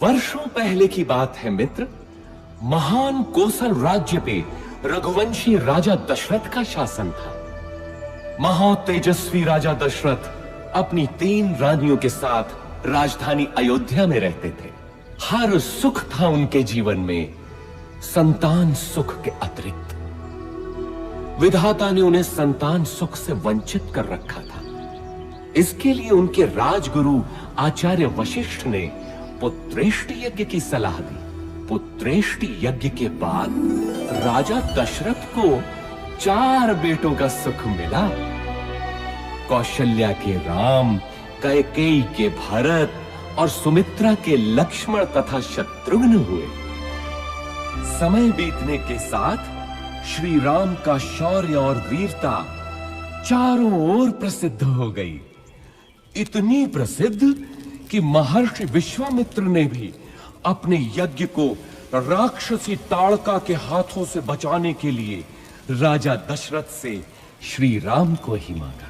वर्षों पहले की बात है मित्र। महान कोसल राज्य पे रघुवंशी राजा दशरथ का शासन था। महातेजस्वी राजा दशरथ अपनी 3 रानियों के साथ राजधानी अयोध्या में रहते थे। हर सुख था उनके जीवन में, संतान सुख के अतिरिक्त। विधाता ने उन्हें संतान सुख से वंचित कर रखा था। इसके लिए उनके राजगुरु आचार्य वशिष्ठ ने पुत्रेष्टि यज्ञ की सलाह दी। पुत्रेष्टि यज्ञ के बाद राजा दशरथ को 4 बेटों का सुख मिला। कौशल्या के राम, कैकेयी के भरत और सुमित्रा के लक्ष्मण तथा शत्रुघ्न हुए। समय बीतने के साथ श्री राम का शौर्य और वीरता चारों ओर प्रसिद्ध हो गई। इतनी प्रसिद्ध कि महर्षि विश्वामित्र ने भी अपने यज्ञ को राक्षसी ताड़का के हाथों से बचाने के लिए राजा दशरथ से श्री राम को ही मांगा।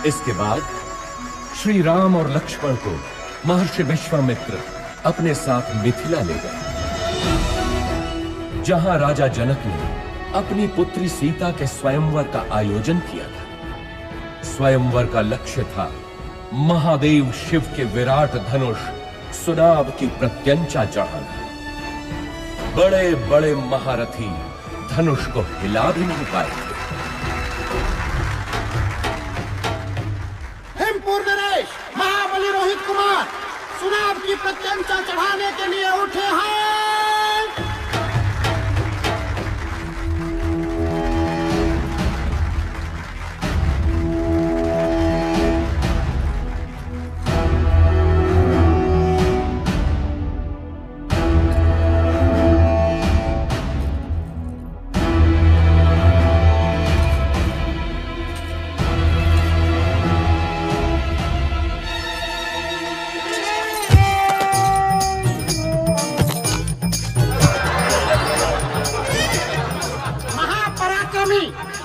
इसके बाद श्री राम और लक्ष्मण को महर्षि विश्वामित्र अपने साथ मिथिला ले गए, जहां राजा जनक ने अपनी पुत्री सीता के स्वयंवर का आयोजन किया था। स्वयंवर का लक्ष्य था महादेव शिव के विराट धनुष सुनाभ की प्रत्यंचा चढ़ाना। बड़े बड़े महारथी धनुष को हिला भी नहीं पाए थे। महाबली रोहित कुमार सुनाभ की प्रत्यंचा चढ़ाने के लिए उठे हैं।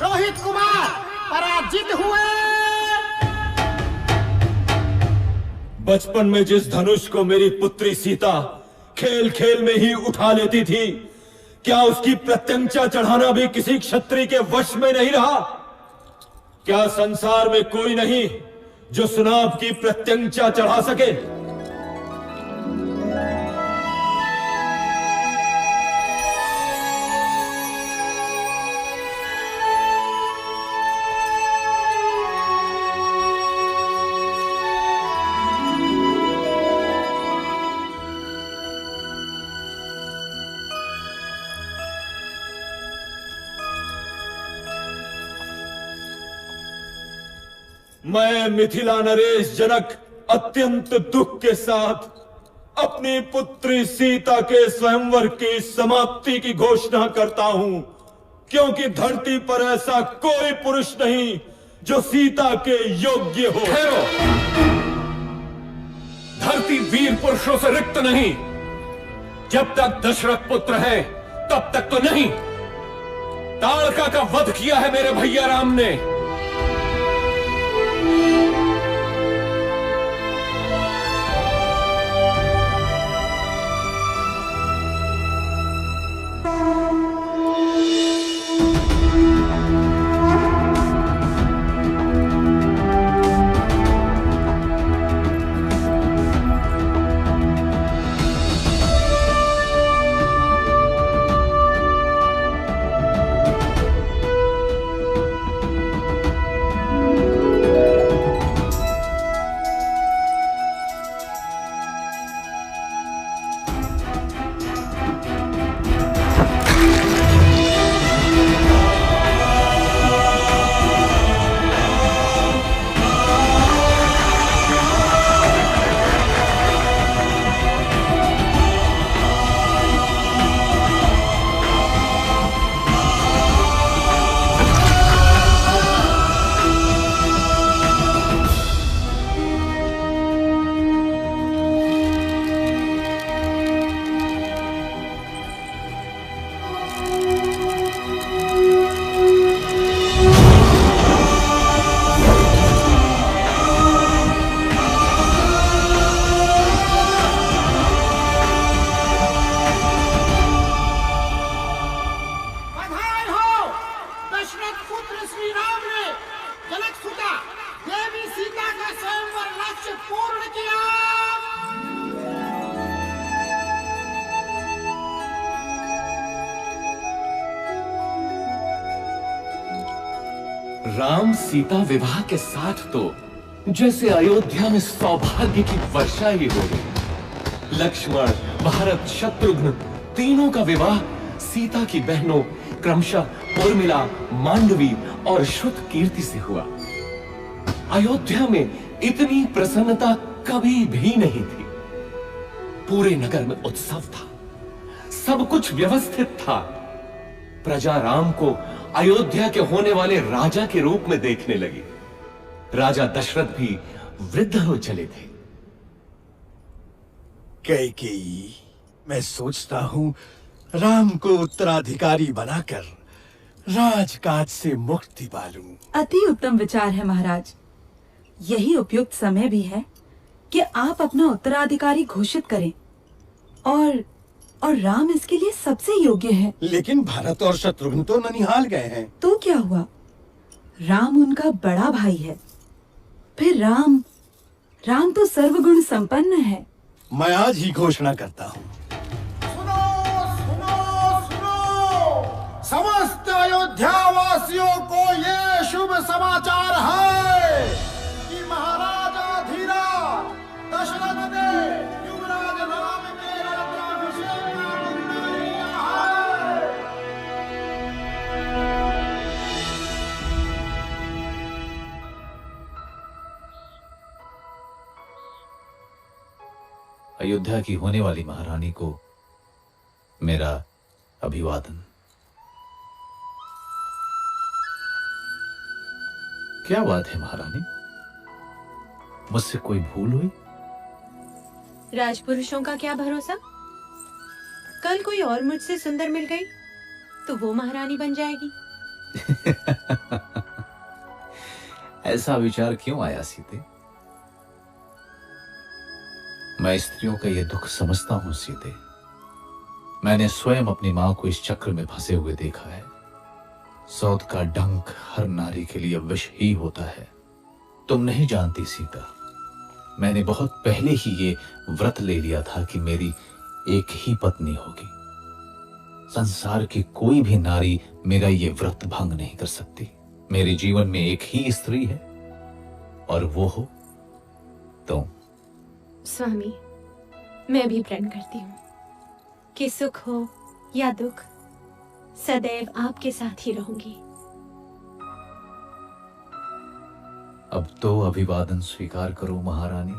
रोहित कुमार पराजित हुए। बचपन में जिस धनुष को मेरी पुत्री सीता खेल खेल में ही उठा लेती थी, क्या उसकी प्रत्यंचा चढ़ाना भी किसी क्षत्रिय के वश में नहीं रहा? क्या संसार में कोई नहीं जो सुनाभ की प्रत्यंचा चढ़ा सके? मैं मिथिला नरेश जनक अत्यंत दुख के साथ अपनी पुत्री सीता के स्वयंवर की समाप्ति की घोषणा करता हूं, क्योंकि धरती पर ऐसा कोई पुरुष नहीं जो सीता के योग्य हो। ठहरो, धरती वीर पुरुषों से रिक्त नहीं। जब तक दशरथ पुत्र है तब तक तो नहीं। ताड़का का वध किया है मेरे भैया राम ने। सीता का स्वयंवर लक्ष्य पूर्ण किया। राम सीता विवाह के साथ तो जैसे अयोध्या में सौभाग्य की वर्षा ही हो गई। लक्ष्मण, भरत, शत्रुघ्न तीनों का विवाह सीता की बहनों क्रमशः उर्मिला, मांडवी और श्रुतकीर्ति से हुआ। अयोध्या में इतनी प्रसन्नता कभी भी नहीं थी। पूरे नगर में उत्सव था, सब कुछ व्यवस्थित था। प्रजा राम को अयोध्या के होने वाले राजा के रूप में देखने लगी। राजा दशरथ भी वृद्ध हो चले थे। कैकेयी, मैं सोचता हूँ राम को उत्तराधिकारी बनाकर राजकाज से मुक्ति पालूं। अति उत्तम विचार है महाराज। यही उपयुक्त समय भी है कि आप अपना उत्तराधिकारी घोषित करें और राम इसके लिए सबसे योग्य है। लेकिन भरत और शत्रुघ्न तो ननिहाल गए हैं। तो क्या हुआ? राम उनका बड़ा भाई है। फिर राम तो सर्वगुण संपन्न है। मैं आज ही घोषणा करता हूँ। सुनो सुनो सुनो, समस्त अयोध्या वासियों को ये शुभ समाचार है कि महाराजा धीराज दशरथ ने युवराज राम के राज्याभिषेक का निर्णय लिया है। अयोध्या की होने वाली महारानी को मेरा अभिवादन। क्या बात है महारानी, मुझसे कोई भूल हुई? राजपुरुषों का क्या भरोसा, कल कोई और मुझसे सुंदर मिल गई तो वो महारानी बन जाएगी। ऐसा विचार क्यों आया सीते? मैं स्त्रियों का यह दुख समझता हूं सीते। मैंने स्वयं अपनी मां को इस चक्र में फंसे हुए देखा है। सौत का डंक हर नारी के लिए विष ही होता है। तुम नहीं जानती सीता, मैंने बहुत पहले ही ये व्रत ले लिया था कि मेरी एक ही पत्नी होगी। संसार की कोई भी नारी मेरा ये व्रत भंग नहीं कर सकती। मेरे जीवन में एक ही स्त्री है और वो हो तुम। स्वामी, मैं भी प्रण करती हूँ कि सुख हो या दुख सदैव आपके साथ ही रहूंगी। अब तो अभिवादन स्वीकार करो महारानी।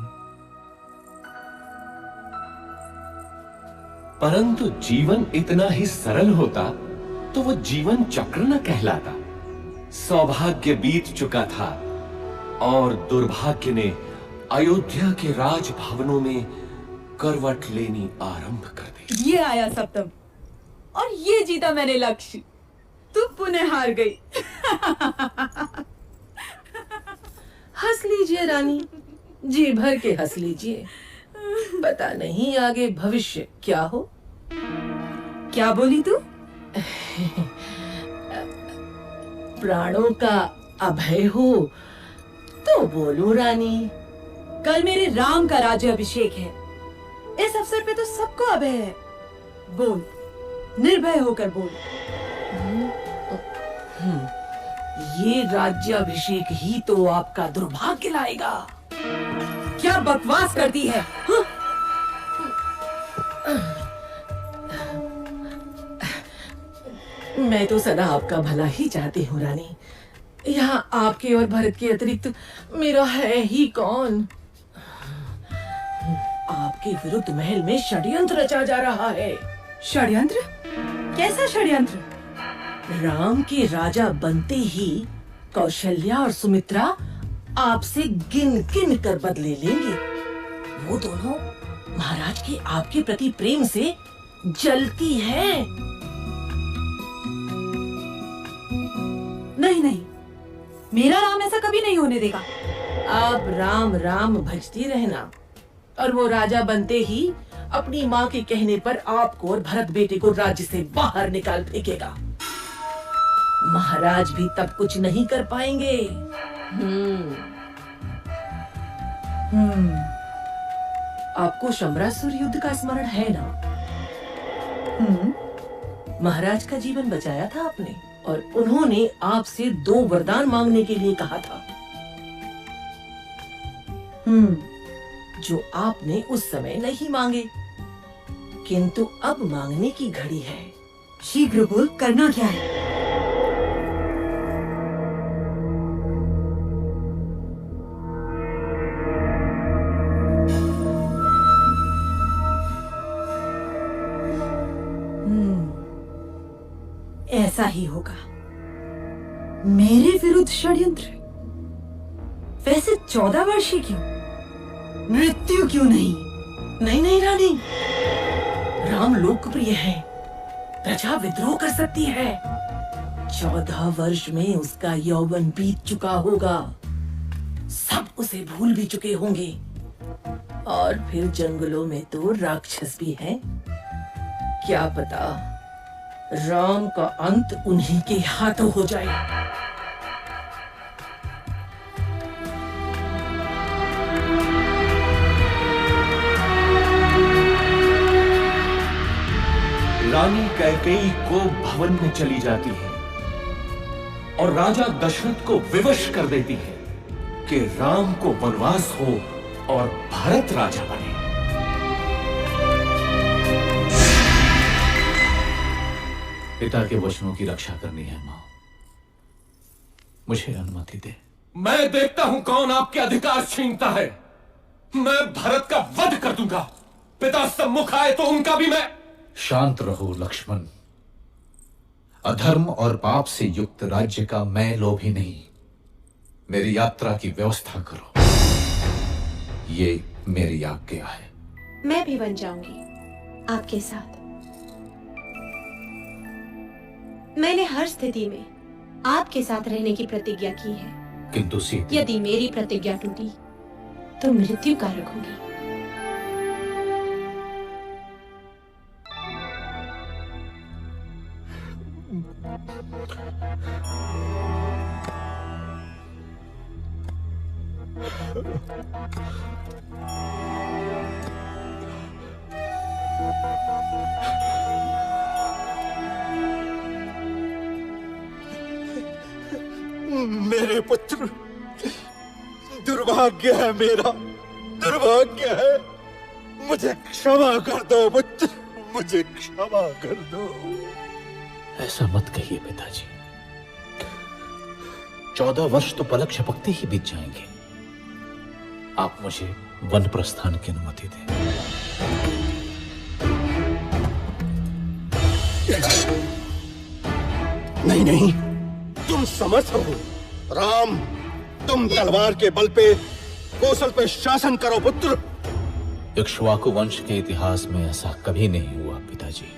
परंतु जीवन इतना ही सरल होता तो वो जीवन चक्र न कहलाता। सौभाग्य बीत चुका था और दुर्भाग्य ने अयोध्या के राजभवनों में करवट लेनी आरंभ कर दी। ये आया सप्तम और ये जीता मैंने लक्ष्य। तू पुनः हार गई। हंस लीजिए रानी, जी भर के हंस लीजिए। पता नहीं आगे भविष्य क्या हो। क्या बोली तू? प्राणों का अभय हो तो बोलो रानी। कल मेरे राम का राज्याभिषेक है। इस अवसर पे तो सबको अभय है। बोल, निर्भय होकर बोल। ये राज्याभिषेक ही तो आपका दुर्भाग्य लाएगा। क्या बकवास करती है? मैं तो सदा आपका भला ही चाहती हूँ रानी। यहाँ आपके और भरत के अतिरिक्त मेरा है ही कौन। आपके विरुद्ध महल में षड्यंत्र रचा जा रहा है। षड्यंत्र? कैसा षड्यंत्र? राम के राजा बनते ही कौशल्या और सुमित्रा आपसे गिन गिन कर बदले लेंगे। वो दोनों महाराज के आपके प्रति प्रेम से जलती हैं। नहीं नहीं, मेरा राम ऐसा कभी नहीं होने देगा। आप राम राम भजती रहना और वो राजा बनते ही अपनी माँ के कहने पर आपको और भरत बेटे को राज्य से बाहर निकाल फेंकेगा। महाराज भी तब कुछ नहीं कर पाएंगे। आपको शंबरासुर युद्ध का स्मरण है ना? महाराज का जीवन बचाया था आपने और उन्होंने आपसे 2 वरदान मांगने के लिए कहा था, जो आपने उस समय नहीं मांगे, किंतु अब मांगने की घड़ी है। शीघ्र बोल, करना क्या है? ऐसा ही होगा। मेरे विरुद्ध षड्यंत्र? वैसे 14 वर्षीय क्यों? मृत्यु क्यों नहीं? नहीं नहीं रानी, राम लोकप्रिय है, प्रजा विद्रोह कर सकती है। 14 वर्ष में उसका यौवन बीत चुका होगा, सब उसे भूल भी चुके होंगे, और फिर जंगलों में तो राक्षस भी हैं। क्या पता राम का अंत उन्हीं के हाथों हो जाए। रानी कैकेयी को भवन में चली जाती है और राजा दशरथ को विवश कर देती है कि राम को वनवास हो और भरत राजा बने। पिता के वचनों की रक्षा करनी है मां, मुझे अनुमति दे। मैं देखता हूं कौन आपके अधिकार छीनता है। मैं भरत का वध कर दूंगा। पिता सम्मुख आए तो उनका भी मैं। शांत रहो लक्ष्मण, अधर्म और पाप से युक्त राज्य का मैं लोभी नहीं। मेरी यात्रा की व्यवस्था करो, ये मेरी आज्ञा है। मैं भी बन जाऊंगी आपके साथ। मैंने हर स्थिति में आपके साथ रहने की प्रतिज्ञा की है, किंतु सीता, यदि मेरी प्रतिज्ञा टूटी तो मृत्यु कारक होगी। मेरे पुत्र, दुर्भाग्य है मेरा, दुर्भाग्य है। मुझे क्षमा कर दो पुत्र, मुझे क्षमा कर दो। ऐसा मत कहिए पिताजी, 14 वर्ष तो पलक झपकते ही बीत जाएंगे। आप मुझे वन प्रस्थान की अनुमति दें। नहीं नहीं, तुम समर्थ हो। राम, तुम तलवार के बल पे कौशल पे शासन करो पुत्र। इक्ष्वाकु वंश के इतिहास में ऐसा कभी नहीं हुआ पिताजी।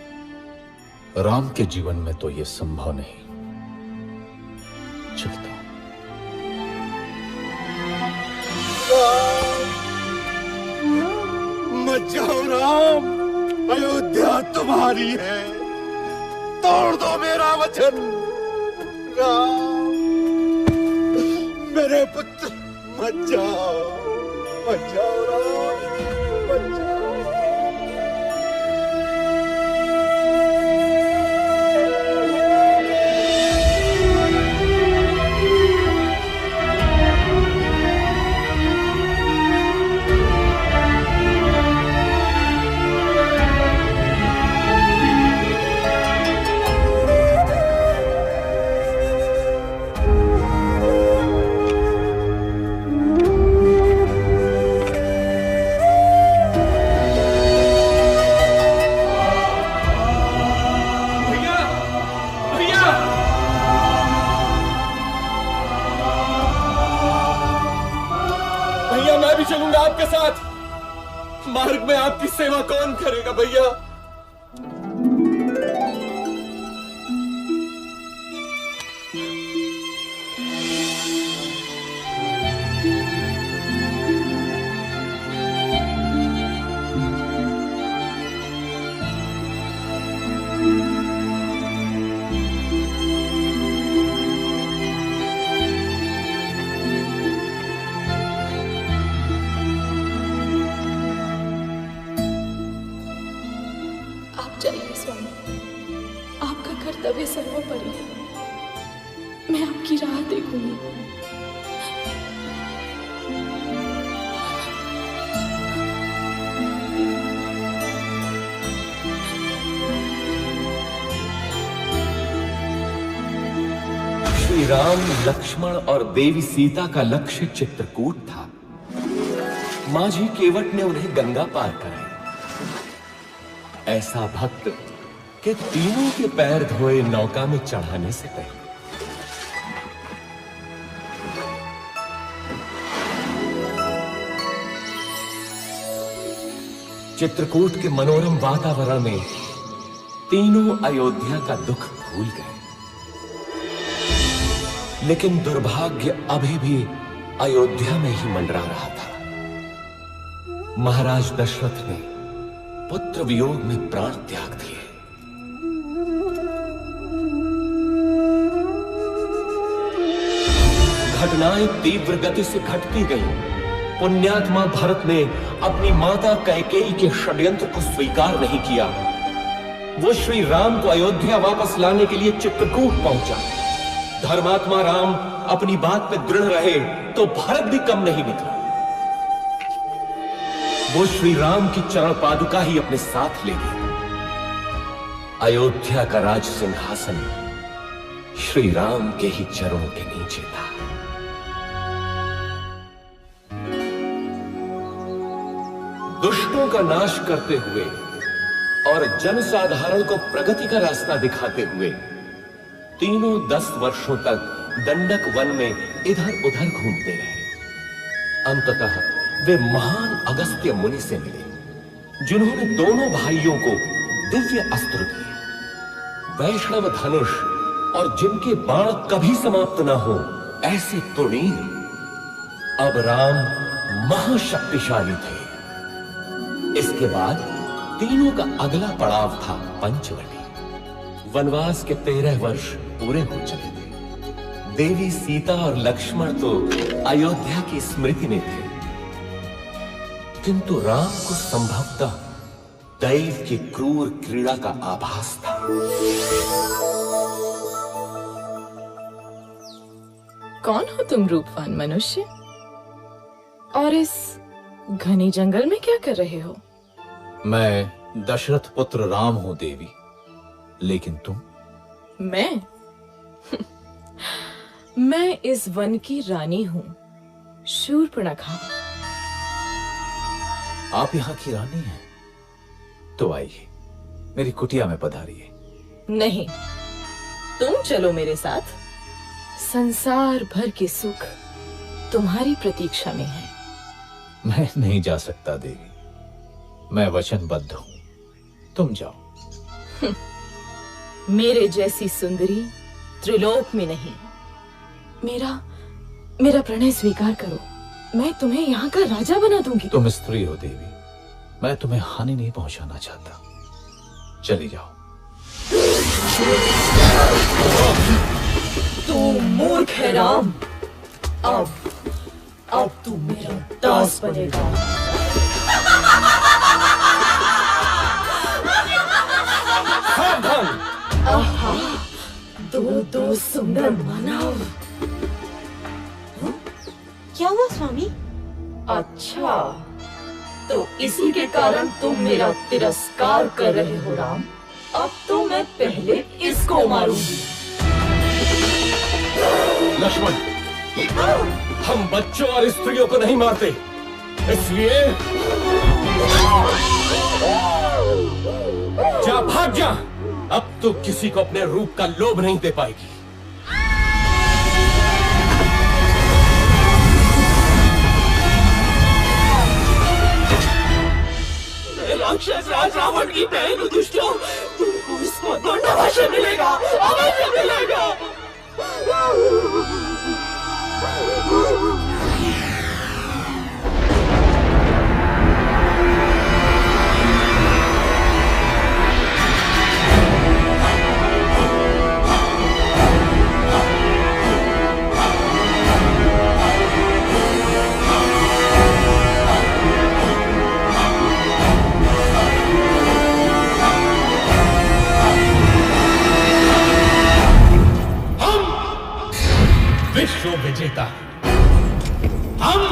राम के जीवन में तो यह संभव नहीं। चलता हूं। मत जाओ राम, अयोध्या तुम्हारी है। तोड़ दो मेरा वचन राम। मेरे पुत्र, मत जाओ, मत जाओ राम, मत जाओ। चलूंगा आपके साथ। मार्ग में आपकी सेवा कौन करेगा भैया? मैं आपकी राह देखूंगी। श्री राम, लक्ष्मण और देवी सीता का लक्ष्य चित्रकूट था। माझी केवट ने उन्हें गंगा पार कराया। ऐसा भक्त कि तीनों के पैर धोए नौका में चढ़ाने से पहले। चित्रकूट के मनोरम वातावरण में तीनों अयोध्या का दुख भूल गए। लेकिन दुर्भाग्य अभी भी अयोध्या में ही मंडरा रहा था। महाराज दशरथ ने पुत्र वियोग में प्राण त्याग दिए। घटनाएं तीव्र गति से घटती गईं। पुण्यात्मा भरत ने अपनी माता कैकेयी के षड्यंत्र को स्वीकार नहीं किया। वो श्री राम को अयोध्या वापस लाने के लिए चित्रकूट पहुंचा। धर्मात्मा राम अपनी बात पे दृढ़ रहे तो भरत भी कम नहीं निकला। वो श्री राम की चरण पादुका ही अपने साथ ले गए। अयोध्या का राज सिंहासन श्री राम के ही चरणों के नीचे था। दुष्टों का नाश करते हुए और जनसाधारण को प्रगति का रास्ता दिखाते हुए तीनों 10 वर्षों तक दंडक वन में इधर उधर घूमते रहे। अंततः वे महान अगस्त्य मुनि से मिले, जिन्होंने दोनों भाइयों को दिव्य अस्त्र दिए, वैष्णव धनुष और जिनके बाण कभी समाप्त ना हो ऐसे तुणीर। अब राम महाशक्तिशाली थे। इसके बाद तीनों का अगला पड़ाव था पंचवटी। वनवास के 13 वर्ष पूरे हो चले थे। देवी सीता और लक्ष्मण तो अयोध्या की स्मृति में थे, किंतु राम को संभवतः दैव की क्रूर क्रीड़ा का आभास था। कौन हो तुम रूपवान मनुष्य? और इस घने जंगल में क्या कर रहे हो? मैं दशरथ पुत्र राम हूं देवी, लेकिन तुम? मैं मैं इस वन की रानी हूं, शूर्पणखा। आप यहाँ की रानी हैं? तो आइए मेरी कुटिया में पधारिए। नहीं, तुम चलो मेरे साथ। संसार भर के सुख तुम्हारी प्रतीक्षा में है। मैं नहीं जा सकता देवी, मैं वचनबद्ध हूं। तुम जाओ। मेरे जैसी सुंदरी त्रिलोक में नहीं। मेरा प्रणय स्वीकार करो, मैं तुम्हें यहाँ का राजा बना दूंगी। तुम स्त्री हो देवी, मैं तुम्हें हानि नहीं पहुंचाना चाहता। चली जाओ। तू मूर्ख है राम। अब तू मेरा दास बनेगा। आहा, दो सुंदर मानव। क्या हुआ स्वामी? अच्छा, तो इसी के कारण तुम मेरा तिरस्कार कर रहे हो राम। अब तो मैं पहले इसको मारूंगी। लक्ष्मण, हम बच्चों और स्त्रियों को नहीं मारते, इसलिए जा, भाग जा। अब तो किसी को अपने रूप का लोभ नहीं दे पाएगी। राक्षस राज रावण की बहन दुष्टों, तुमको इसको दोनों अवश्य मिलेगा, अवश्य मिलेगा। विश्व विजेता। हम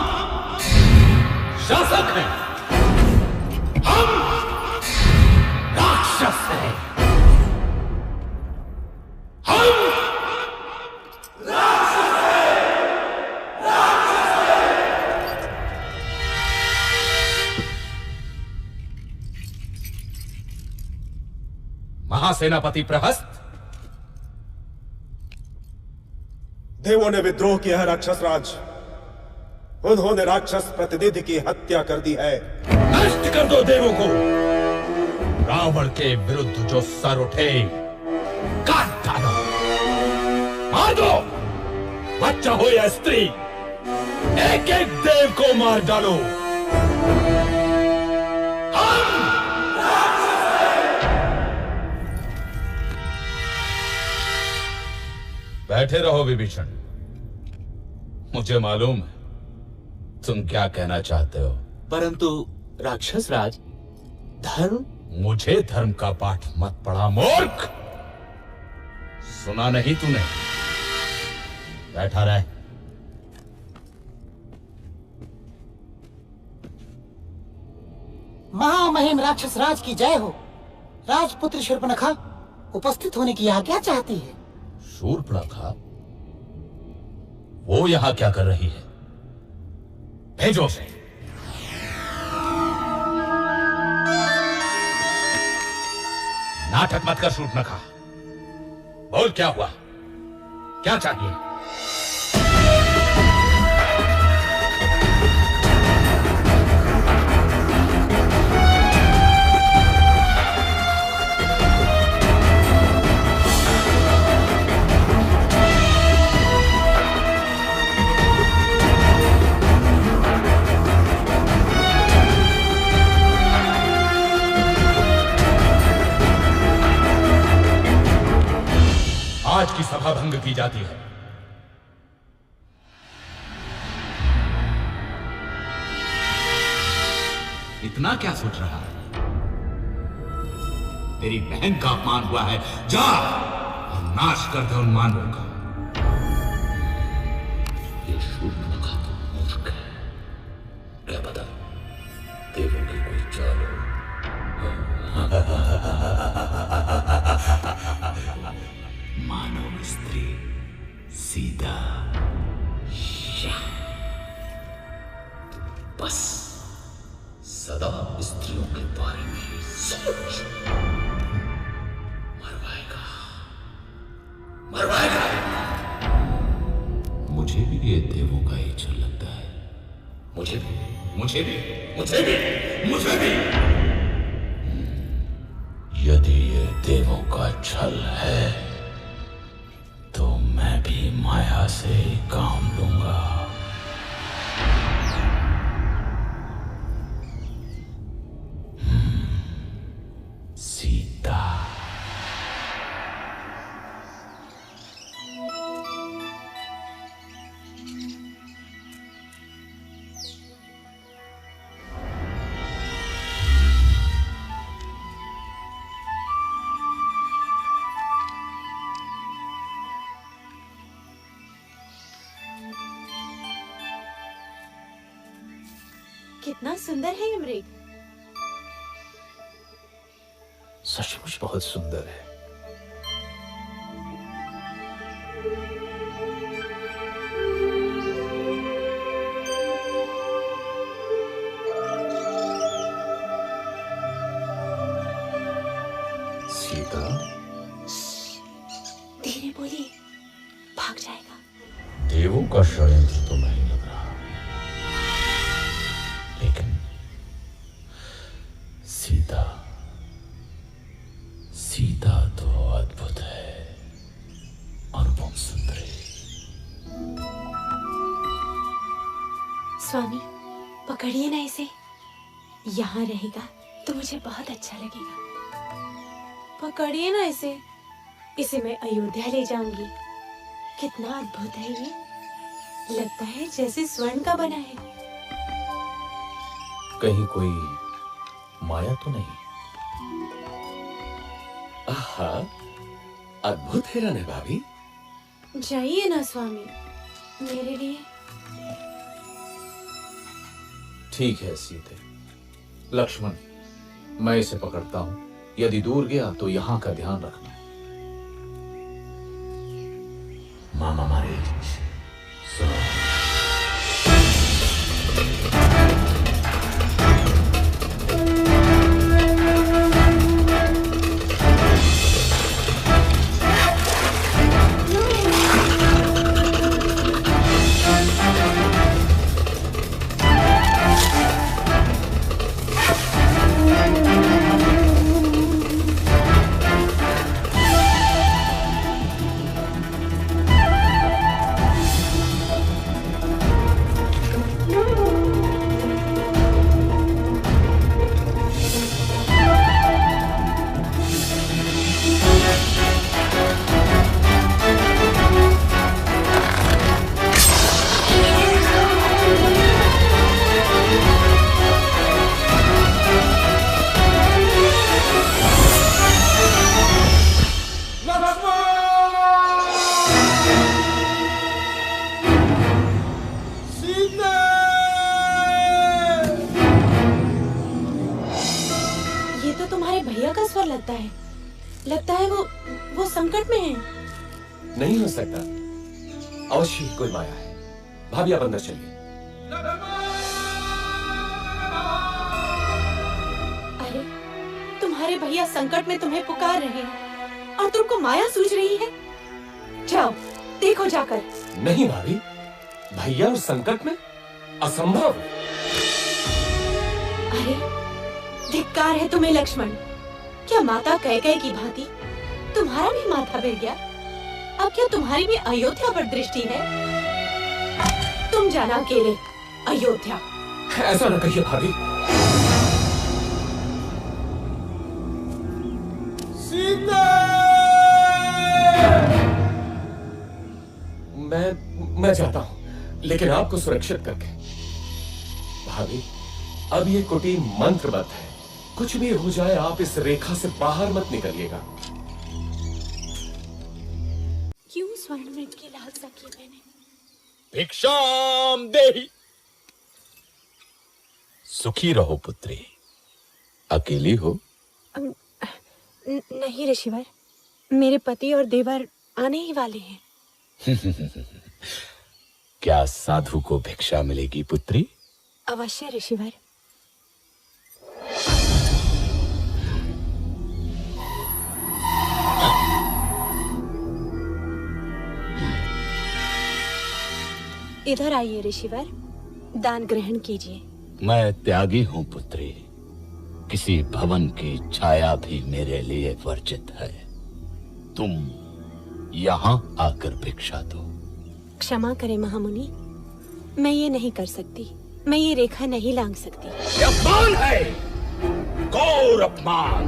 शासक हैं, हम राक्षस हैं, हम महासेनापति प्रहस्त, देवों ने विद्रोह किया है राक्षस राज। उन्होंने राक्षस प्रतिनिधि की हत्या कर दी है। नष्ट कर दो देवों को। रावण के विरुद्ध जो सर उठे काट डालो, मार दो। बच्चा हो या स्त्री, एक एक देव को मार डालो। बैठे रहो विभीषण। मुझे मालूम है तुम क्या कहना चाहते हो, परंतु राक्षस राज, धर्म। मुझे धर्म का पाठ मत पढ़ा मूर्ख। सुना नहीं तूने? बैठा रहे। महामहिम राक्षस राज की जय हो। राजपुत्र शूर्पणखा उपस्थित होने की आज्ञा चाहती है। शूर्पणखा? वो यहां क्या कर रही है? भेजो उसे। नाटक मत कर शूर्पणखा। बोल क्या हुआ, क्या चाहिए? आज की सभा भंग की जाती है। इतना क्या सोच रहा है? तेरी बहन का अपमान हुआ है, जा और नाश कर दे उन मानवों का। ये शूर्पणखा तो मूर्ख है। क्या पता देवों की कोई चाल हो। मानव स्त्री सीता, बस सदा स्त्रियों के बारे में ही सोच। मरवाएगा, मरवाएगा। मुझे भी ये देवों का ही छल लगता है। मुझे भी, मुझे भी, मुझे भी, मुझे भी। यदि ये देवों का छल है तो मैं भी माया से ही काम लूंगा। सीता। कितना सुंदर है ये मृग। सचमुच बहुत सुंदर है। सीता, धीरे बोलिए, भाग जाएगा। देवों का षड्यंत्र तो नहीं लग रहा, लेकिन सीता, सीता तो अद्भुत है, अनुपम सुंदरी। स्वामी, पकड़िए ना इसे। यहाँ रहेगा तो मुझे बहुत अच्छा लगेगा। पकड़िए ना इसे, इसे मैं अयोध्या ले जाऊंगी। कितना अद्भुत है ये, लगता है जैसे स्वर्ण का बना है। कहीं कोई माया तो नहीं? आहा, अद्भुत है रानी भाभी। जाइए ना स्वामी, मेरे लिए? ठीक है सीते। लक्ष्मण, मैं इसे पकड़ता हूं। यदि दूर गया तो यहां का ध्यान रखना। मामा मारे सुनो। लगता है वो संकट में है। नहीं हो सकता, अवश्य ही कोई माया है। भाभी आप अंदर चलिए। अरे तुम्हारे भैया संकट में तुम्हें पुकार रहे हैं और तुमको माया सूझ रही है। जाओ देखो जाकर। नहीं भाभी, भैया उस संकट में असंभव। अरे धिक्कार है तुम्हें लक्ष्मण। क्या माता कैकेयी की भांति तुम्हारा भी माथा फिर गया? अब क्या तुम्हारी भी अयोध्या पर दृष्टि है? तुम जाना अकेले अयोध्या। ऐसा न कहिए भाभी। सीता! मैं जाता हूं, लेकिन आपको सुरक्षित करके। भाभी, अब ये कुटी मंत्रबद्ध है। कुछ भी हो जाए आप इस रेखा से बाहर मत निकलिएगा। क्यों स्वर्ण मृग की लालसा की मैंने? भिक्षाम देहि। सुखी रहो पुत्री। अकेली हो? नहीं ऋषिवर, मेरे पति और देवर आने ही वाले हैं। क्या साधु को भिक्षा मिलेगी पुत्री? अवश्य ऋषिवर। इधर आइए ऋषिवर, दान ग्रहण कीजिए। मैं त्यागी हूँ पुत्री। किसी भवन की छाया भी मेरे लिए वर्जित है। तुम यहाँ आकर भिक्षा दो। क्षमा करें महामुनि, मैं ये नहीं कर सकती। मैं ये रेखा नहीं लांघ सकती। ये अपमान है, घोर अपमान।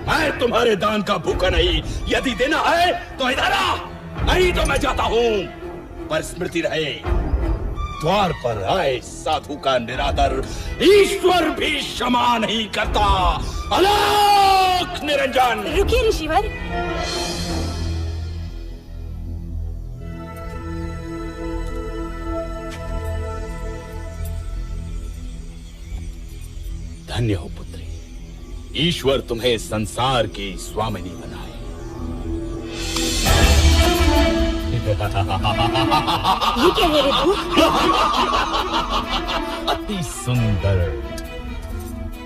मैं तुम्हारे दान का भूखा नहीं। यदि देना है तो इधर आ, नहीं तो मैं जाता हूँ। पर स्मृति रहे, द्वार पर आए साधु का निरादर ईश्वर भी क्षमा नहीं करता। अलौक निरंजन। रुकिए ऋषिवर। धन्य हो पुत्री, ईश्वर तुम्हें संसार की स्वामिनी बनाए। ये क्या है रे तू? अति सुंदर।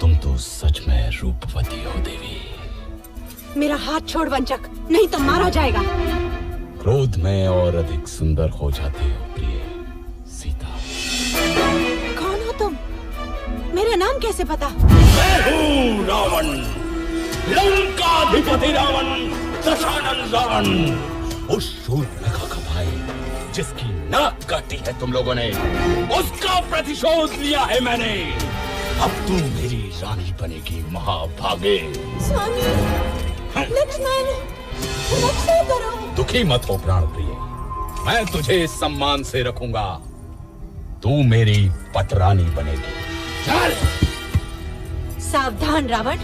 तुम तो सच में रूपवती हो देवी। मेरा हाथ छोड़ वंचक, नहीं तो मारा जाएगा। क्रोध में और अधिक सुंदर हो जाते हो प्रिय सीता। कौन हो तुम? मेरा नाम कैसे पता? मैं हूँ रावण, लंकाधिपति रावण, दशानन रावण। उस शूर्पणखा का भाई जिसकी नाक काटी है तुम लोगों ने, उसका प्रतिशोध लिया है मैंने। अब तुम मेरी रानी बनेगी महाभागे। स्वामी, लक्ष्मण, रक्षा करो। दुखी मत हो प्राण प्रिय, मैं तुझे सम्मान से रखूंगा। तू मेरी पटरानी बनेगी। चल। सावधान रावण,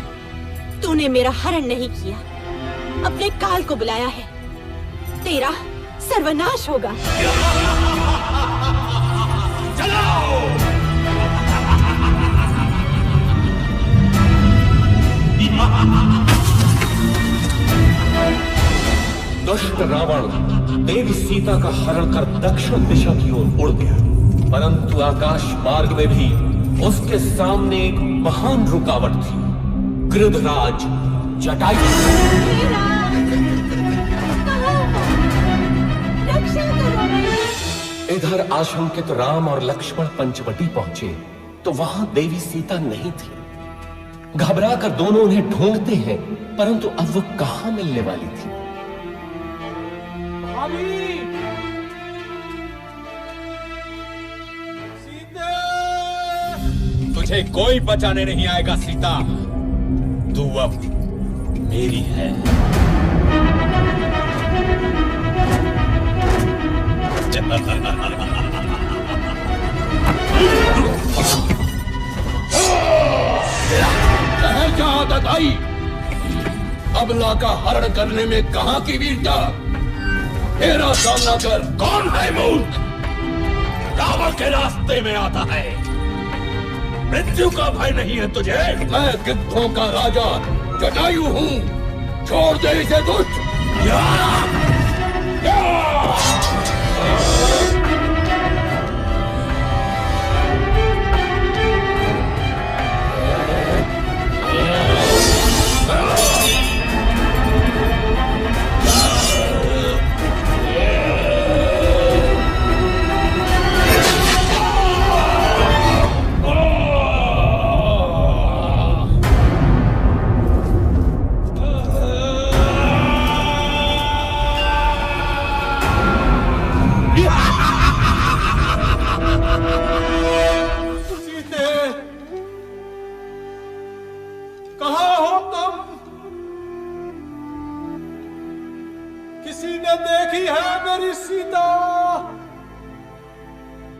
तूने मेरा हरण नहीं किया, अपने काल को बुलाया है। तेरा सर्वनाश होगा। दुष्ट रावण देवी सीता का हरण कर दक्षिण दिशा की ओर उड़ गया, परंतु आकाश मार्ग में भी उसके सामने एक महान रुकावट थी, गृधराज जटायु। इधर आशंकित राम और लक्ष्मण पंचवटी पहुंचे तो वहां देवी सीता नहीं थी। घबरा कर दोनों उन्हें ढूंढते हैं, परंतु अब वो कहां मिलने वाली थी। तुझे कोई बचाने नहीं आएगा सीता, तू अब मेरी है। कहाँ तक आई? अबला का हरण करने में कहाँ की वीरता? तेरा सामना कर। कौन है मूर्ख? रावण के रास्ते में आता है। मृत्यु का भय नहीं है तुझे? मैं गिद्धों का राजा जटायु हूँ, छोड़ दे इसे दुष्ट।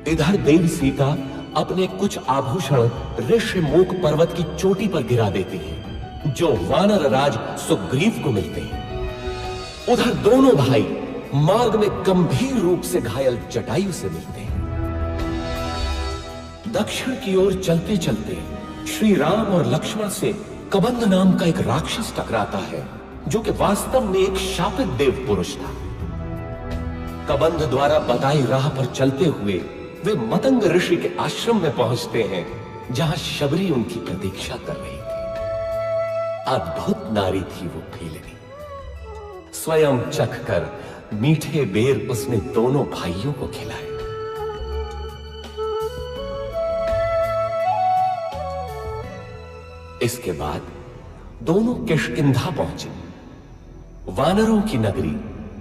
इधर देवी सीता अपने कुछ आभूषण ऋष्यमुख पर्वत की चोटी पर गिरा देती है, जो वानर राज सुग्रीव को मिलते हैं। उधर दोनों भाई मार्ग में गंभीर रूप से घायल जटायु से मिलते हैं। दक्षिण की ओर चलते चलते श्री राम और लक्ष्मण से कबंध नाम का एक राक्षस टकराता है, जो कि वास्तव में एक शापित देव पुरुष था। कबंध द्वारा बताई राह पर चलते हुए वे मतंग ऋषि के आश्रम में पहुंचते हैं, जहां शबरी उनकी प्रतीक्षा कर रही थी। अद्भुत नारी थी वो भीलनी। स्वयं चख कर मीठे बेर उसने दोनों भाइयों को खिलाए। इसके बाद दोनों किष्किंधा पहुंचे, वानरों की नगरी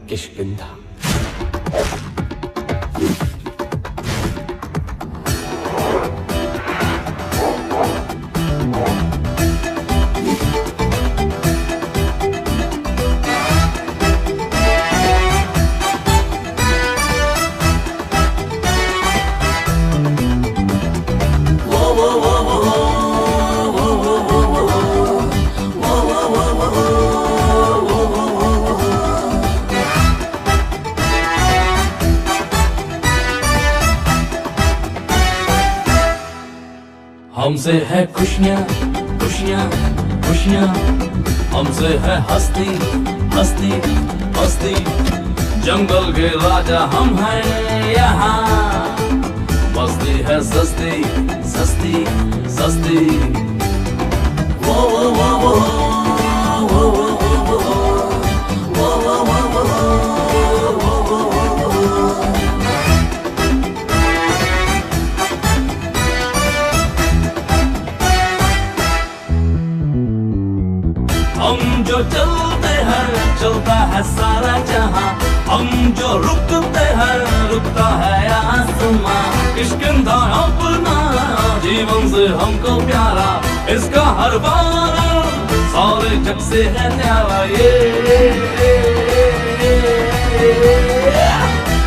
किष्किंधा। हमसे है खुशियाँ खुशियाँ खुशियाँ, हमसे है हस्ती हस्ती हस्ती। जंगल के राजा हम हैं यहाँ, बस्ती है सस्ती सस्ती सस्ती। वो वो वो वो वो वो वो वो वो वो हम जो चलते हैं चलता है सारा जहां, हम जो रुकते हैं रुकता है आसमां। किष्किंधा अपना जीवन से हमको प्यारा, इसका हर बार सारे जग से है न्यारा।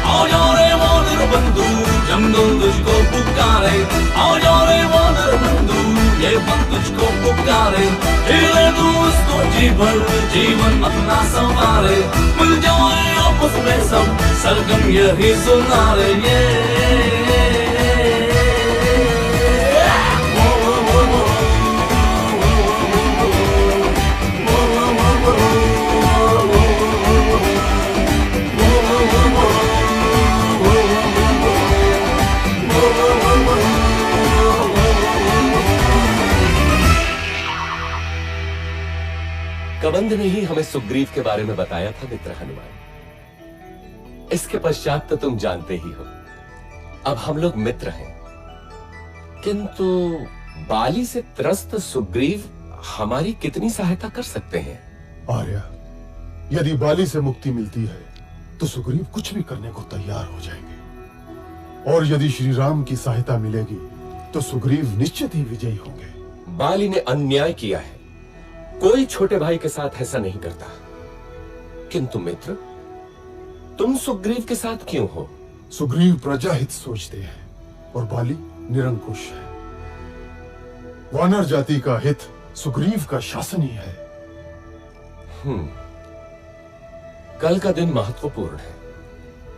आओ जाओ रे वानर बंधु, जंगल तुझको पुकारे। आओ जाओ रे वानर बंधु, ये वन तुझको पुकारे। जीले तू उसको जी भर, जीवन अपना संवारे। मिल जाए अब आपस में सब सरगम यही सुना रहे। कबंध ने ही हमें सुग्रीव के बारे में बताया था मित्र हनुमान। इसके पश्चात तो तुम जानते ही हो, अब हम लोग मित्र हैं। किंतु बाली से त्रस्त सुग्रीव हमारी कितनी सहायता कर सकते हैं? आर्या, यदि बाली से मुक्ति मिलती है तो सुग्रीव कुछ भी करने को तैयार हो जाएंगे, और यदि श्री राम की सहायता मिलेगी तो सुग्रीव निश्चित ही विजयी होंगे। बाली ने अन्याय किया है, कोई छोटे भाई के साथ ऐसा नहीं करता। किंतु मित्र, तुम सुग्रीव के साथ क्यों हो? सुग्रीव प्रजाहित सोचते हैं और बाली निरंकुश है। वानर जाति का हित सुग्रीव का शासन ही है। कल का दिन महत्वपूर्ण है।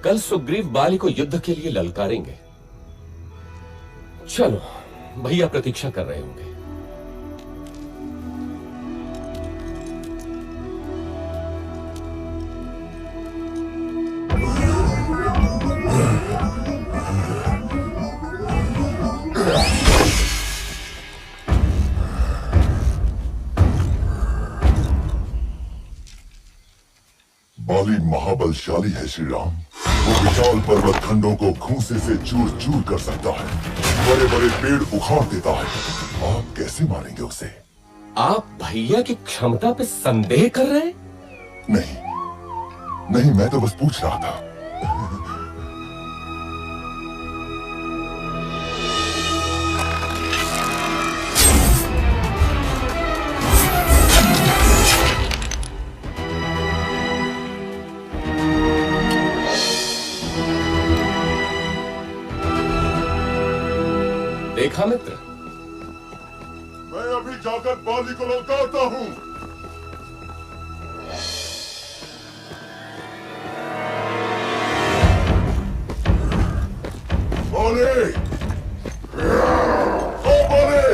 कल सुग्रीव बाली को युद्ध के लिए ललकारेंगे। चलो, भैया प्रतीक्षा कर रहे होंगे। बाली महाबलशाली है श्री राम। वो विशाल पर्वत खंडों को घूंसे से चूर चूर कर सकता है, बड़े बड़े पेड़ उखाड़ देता है। आप कैसे मारेंगे उसे? आप भैया की क्षमता पे संदेह कर रहे हैं? नहीं, मैं तो बस पूछ रहा था। देखा मित्र, मैं अभी जाकर बाली को ललकारता हूं। बाली, ओ बाली,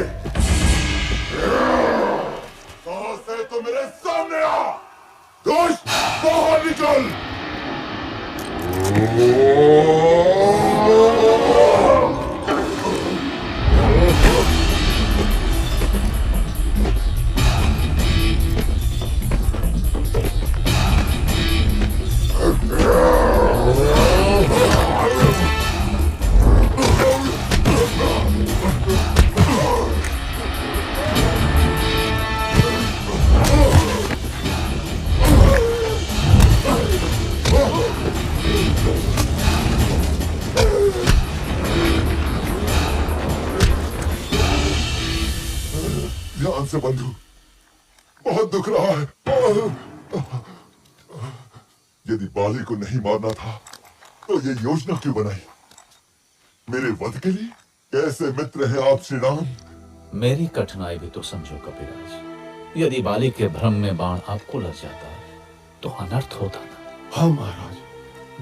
कहां से तो मेरे सामने आ। दुष्ट, बाहर निकल। ध्यान से बंधु, बहुत दुख रहा है। यदि बाली को नहीं मारना था तो ये योजना क्यों बनाई? मेरे वध के लिए? कैसे मित्र हैं आप श्री राम? मेरी कठिनाई भी तो समझो कपिराज। यदि बाली के भ्रम में बाण आपको लग जाता तो अनर्थ होता ना। हाँ महाराज,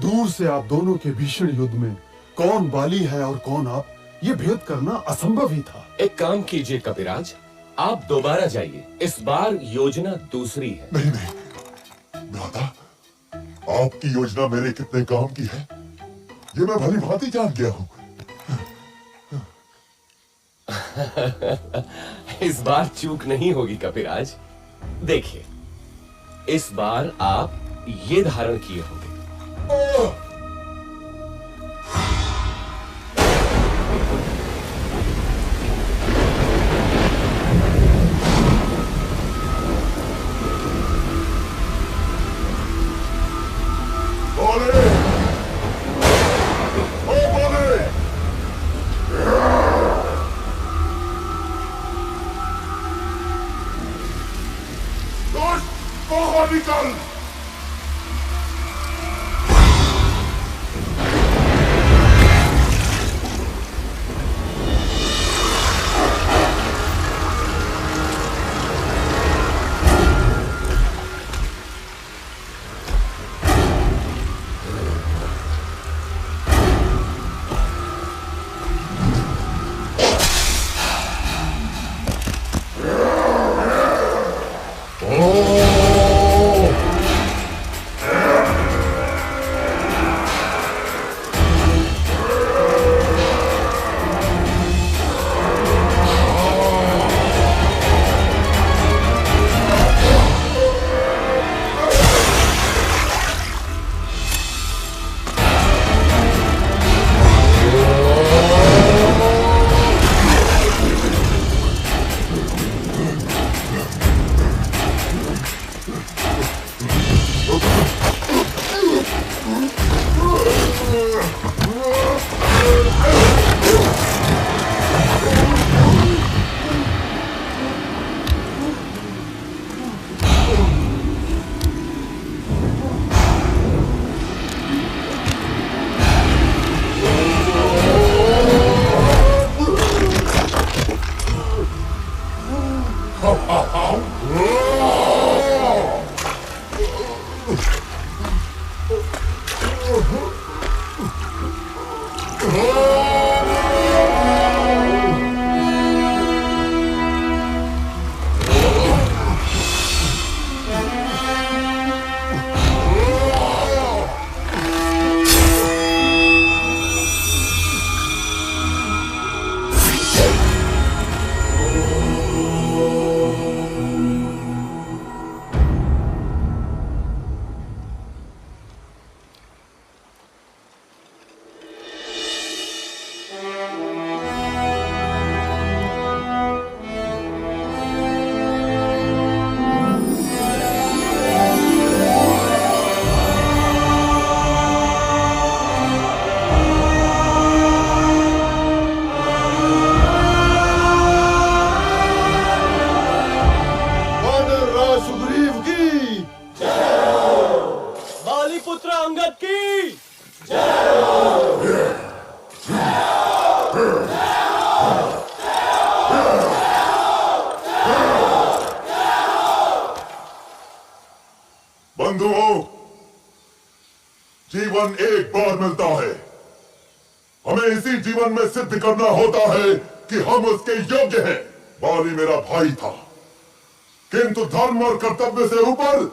दूर से आप दोनों के भीषण युद्ध में कौन बाली है और कौन आप, ये भेद करना असंभव ही था। एक काम कीजिए कपिराज, आप दोबारा जाइए। इस बार योजना दूसरी है। नहीं, भ्राता, आपकी योजना मेरे कितने काम की है ये मैं भली भांति जान गया हूं। इस बार चूक नहीं होगी कपिराज। देखिए, इस बार आप ये धारण किए होंगे। बंधुओं, जीवन एक बार मिलता है। हमें इसी जीवन में सिद्ध करना होता है कि हम उसके योग्य हैं। बाली मेरा भाई था, किंतु धर्म और कर्तव्य से ऊपर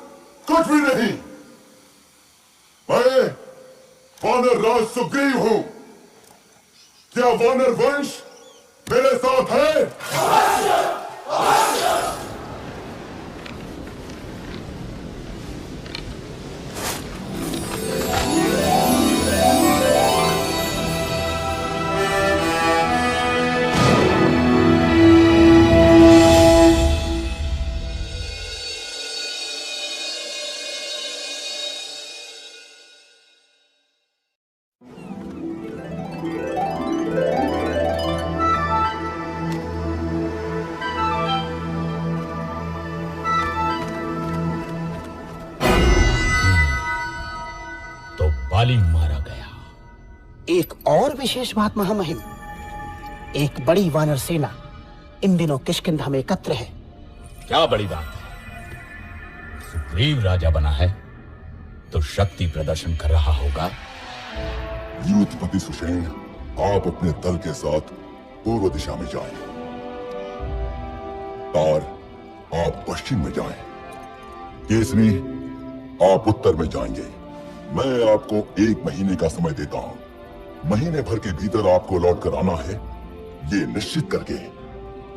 कुछ भी नहीं। मैं वानर राज सुग्रीव हूं। क्या वानर वंश मेरे साथ है? मारा गया। एक और विशेष बात महामहिम, एक बड़ी वानर सेना इन दिनों किष्किंधा में एकत्र है। क्या बड़ी बात है? सुग्रीव राजा बना है तो शक्ति प्रदर्शन कर रहा होगा। युद्धपति सुषेण, आप अपने दल के साथ पूर्व दिशा में जाएं। तार, आप पश्चिम में जाएं। केसरी, आप उत्तर में जाएंगे। मैं आपको 1 महीने का समय देता हूं। महीने भर के भीतर आपको लौट कर आना है, ये निश्चित करके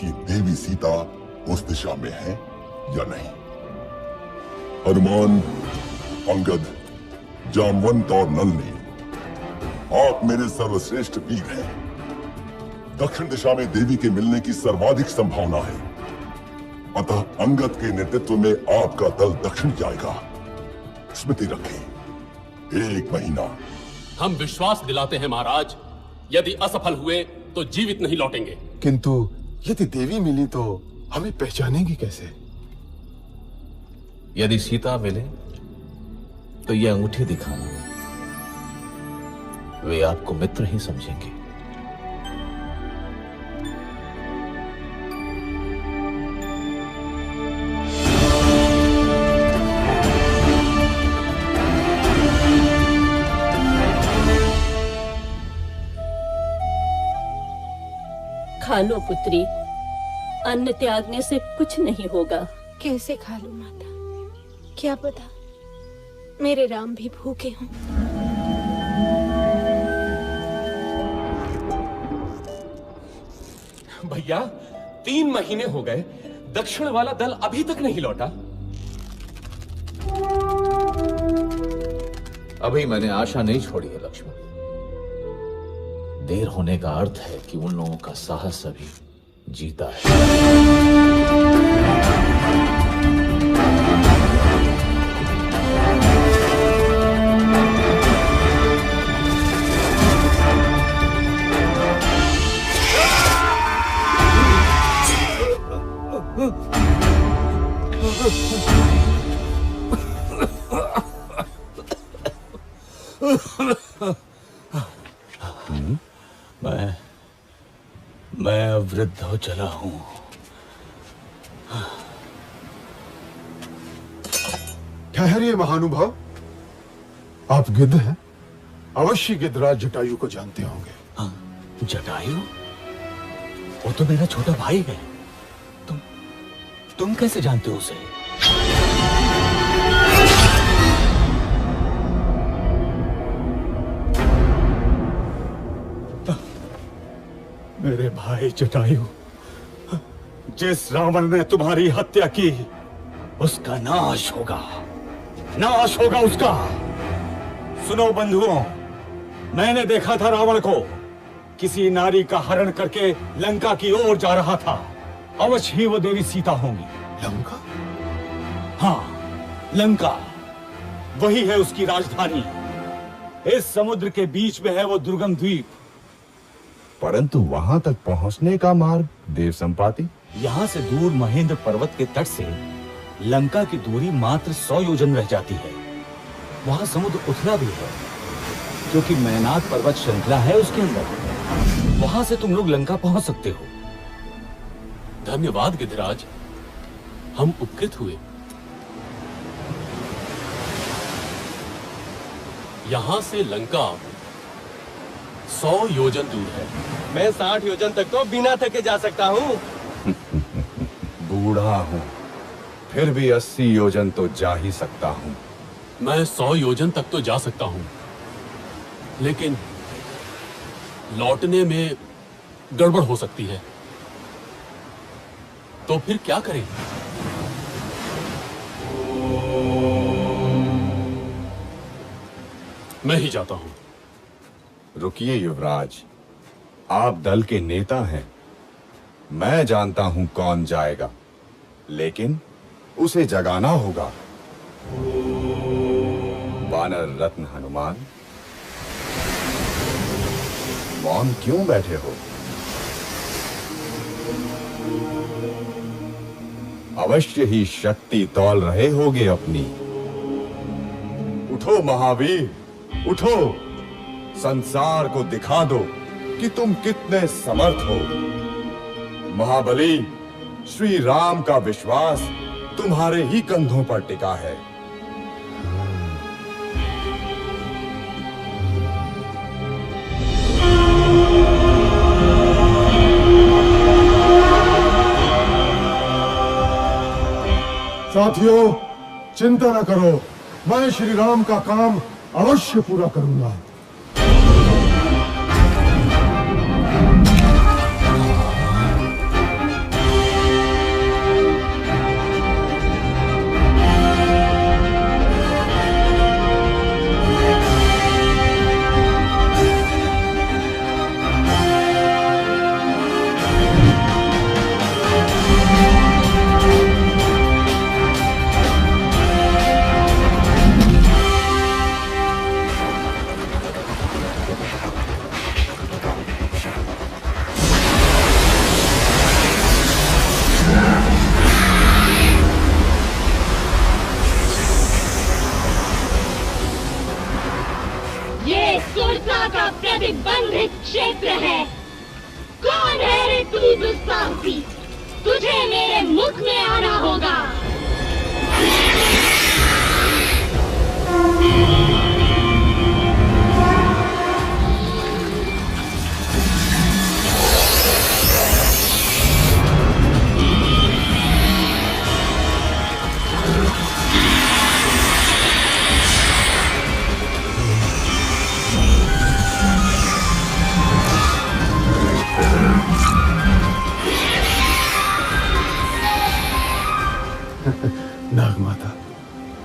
कि देवी सीता उस दिशा में है या नहीं। हनुमान, अंगद, जामवंत और नलनी, आप मेरे सर्वश्रेष्ठ वीर हैं। दक्षिण दिशा में देवी के मिलने की सर्वाधिक संभावना है, अतः अंगद के नेतृत्व में आपका दल दक्षिण जाएगा। स्मृति रखें, 1 महीना। हम विश्वास दिलाते हैं महाराज, यदि असफल हुए तो जीवित नहीं लौटेंगे। किंतु यदि देवी मिली तो हमें पहचानेंगी कैसे? यदि सीता मिले तो ये अंगूठी दिखाना, वे आपको मित्र ही समझेंगे। खा लो पुत्री, अन्न त्यागने से कुछ नहीं होगा। कैसे खा लूं माता? क्या पता मेरे राम भी भूखे हों। भैया, 3 महीने हो गए, दक्षिण वाला दल अभी तक नहीं लौटा। अभी मैंने आशा नहीं छोड़ी है लक्ष्मण। देर होने का अर्थ है कि उन लोगों का साहस अभी जीता है। मैं वृद्ध हो चला हूं। ठहरिए महानुभाव, आप गिद्ध हैं? अवश्य गिद्धराज जटायु को जानते होंगे। हाँ, जटायु? वो तो मेरा छोटा भाई है। तुम कैसे जानते हो उसे? मेरे भाई जटायु, जिस रावण ने तुम्हारी हत्या की, उसका नाश होगा, नाश होगा उसका। सुनो बंधुओं, मैंने देखा था रावण को किसी नारी का हरण करके लंका की ओर जा रहा था। अवश्य ही वो देवी सीता होंगी। लंका? हाँ, लंका वही है उसकी राजधानी। इस समुद्र के बीच में है वो दुर्गम द्वीप। परंतु वहां तक पहुंचने का मार्ग देव संपाति? यहाँ से दूर महेंद्र पर्वत के तट से लंका की दूरी मात्र 100 योजन रह जाती है। वहां समुद्र उथला भी है, क्योंकि मैनाक पर्वत श्रृंखला है उसके अंदर। वहां से तुम लोग लंका पहुंच सकते हो। धन्यवाद गिद्धराज, हम उपकृत हुए। यहां से लंका 100 योजन दूर है। मैं 60 योजन तक तो बिना थके जा सकता हूँ। बूढ़ा हूँ, फिर भी 80 योजन तो जा ही सकता हूँ। मैं 100 योजन तक तो जा सकता हूँ, लेकिन लौटने में गड़बड़ हो सकती है। तो फिर क्या करें? मैं ही जाता हूं। रुकिए युवराज, आप दल के नेता हैं। मैं जानता हूं कौन जाएगा, लेकिन उसे जगाना होगा। वानर रत्न हनुमान, मौन क्यों बैठे हो? अवश्य ही शक्ति तौल रहे होगे अपनी। उठो महावीर, उठो, संसार को दिखा दो कि तुम कितने समर्थ हो। महाबली, श्री राम का विश्वास तुम्हारे ही कंधों पर टिका है। साथियों, चिंता न करो, मैं श्री राम का काम अवश्य पूरा करूंगा। प्रतिबंधित क्षेत्र है। कौन है रे तू दुस्साहसी? तुझे मेरे मुख में आना होगा। नागमाता,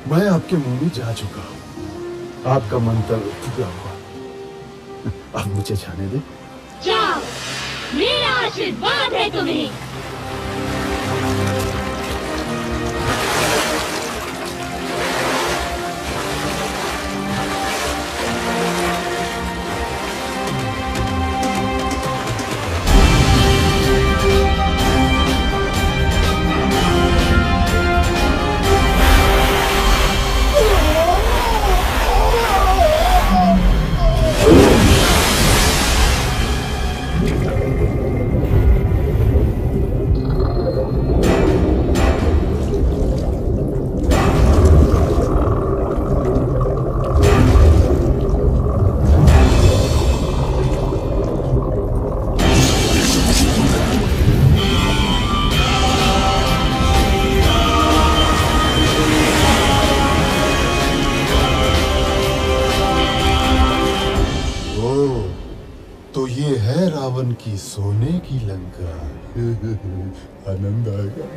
मैं आपके मुंह में जा चुका हूँ। आपका मंत्र पूरा हुआ। अब मुझे जाने दे। जाओ, मेरा आशीर्वाद है तुम्हें। तो ये है रावण की सोने की लंका। आनंद आएगा।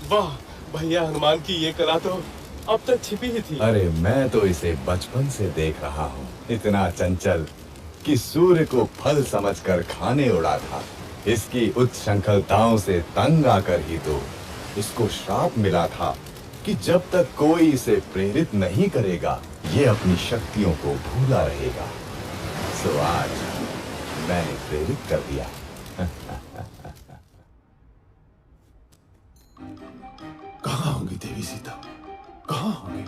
वाह भैया, हनुमान की ये कला तो अब तक छिपी ही थी। अरे मैं तो इसे बचपन से देख रहा हूँ, इतना चंचल कि सूर्य को फल समझकर खाने उड़ा था। इसकी उच्छृंखलताओं से तंग आकर ही तो इसको श्राप मिला था कि जब तक कोई इसे प्रेरित नहीं करेगा ये अपनी शक्तियों को भूला रहेगा। सो आज मैंने प्रेरित कर दिया। कहाँ होंगी देवी सीता? कहाँ होंगी?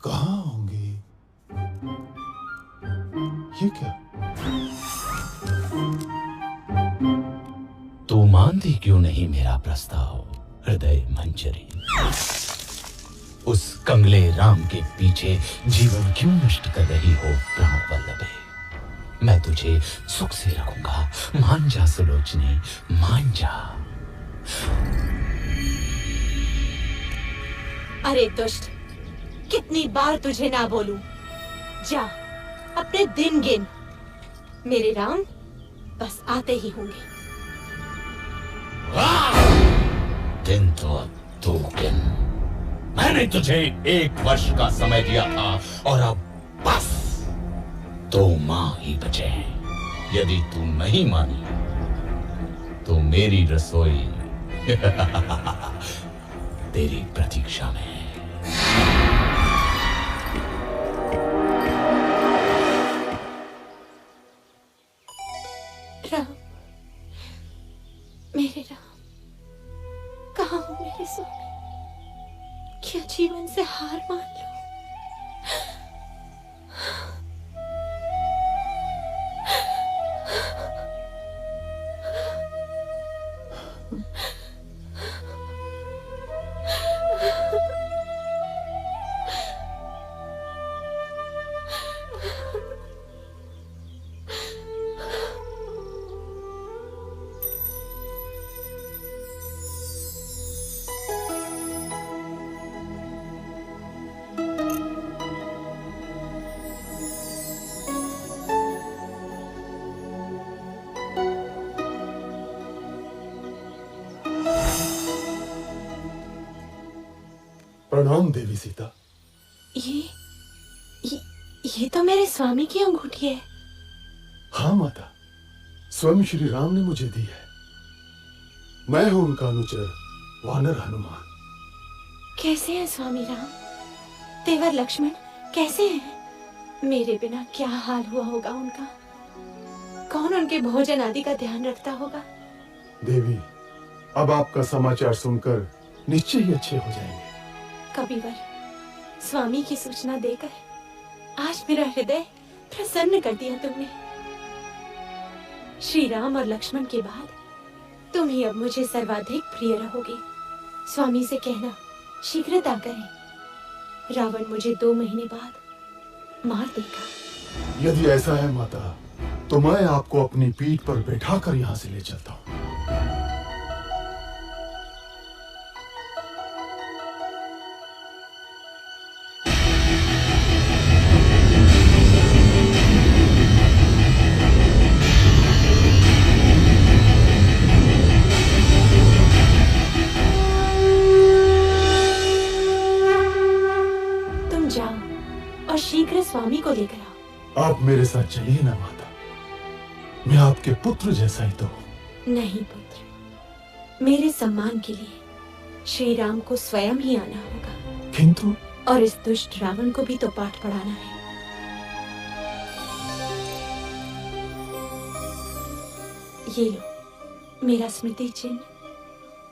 कहाँ होंगी? ये क्या? तू मानती क्यों नहीं मेरा प्रस्ताव हृदय मंजरी? उस कंगले राम के पीछे जीवन क्यों नष्ट कर रही हो प्राण वल्लभे? मैं तुझे सुख से रखूंगा, मान जा सुलोचनी, मान जा। अरे दुष्ट, कितनी बार तुझे ना बोलूं? जा अपने दिन गिन, मेरे राम बस आते ही होंगे। दिन तो अब तू गिन। मैंने तुझे 1 वर्ष का समय दिया था और अब बस 2 माह ही बचे हैं। यदि तू नहीं मानी तो मेरी रसोई तेरी प्रतीक्षा में है। राम, मेरे राम, कहाँ हो मेरे स्वामी? क्या जीवन से हार मान लो? प्रणाम देवी सीता। ये तो मेरे स्वामी की अंगूठी है। हाँ माता, स्वयं श्री राम ने मुझे दी है। मैं हूं उनका अनुचर वानर हनुमान। कैसे हैं स्वामी राम? तेवर लक्ष्मण कैसे हैं? मेरे बिना क्या हाल हुआ होगा उनका? कौन उनके भोजन आदि का ध्यान रखता होगा? देवी, अब आपका समाचार सुनकर निश्चय ही अच्छे हो जाएंगे। कबीवर, स्वामी की सूचना देकर आज मेरा हृदय प्रसन्न कर दिया तुमने। श्री राम और लक्ष्मण के बाद तुम ही अब मुझे सर्वाधिक प्रिय रहोगे। स्वामी से कहना शीघ्रता करें, रावण मुझे 2 महीने बाद मार देगा। यदि ऐसा है माता, तो मैं आपको अपनी पीठ पर बैठाकर यहाँ से ले चलता हूँ। स्वामी को लेकर आओ। आप मेरे साथ चलिए ना माता, मैं आपके पुत्र जैसा ही तो हूं। नहीं पुत्र, मेरे सम्मान के लिए श्री राम को स्वयं ही आना होगा। किंतु और इस दुष्ट रावण को भी तो पाठ पढ़ाना है। ये लो मेरा स्मृति चिन्ह,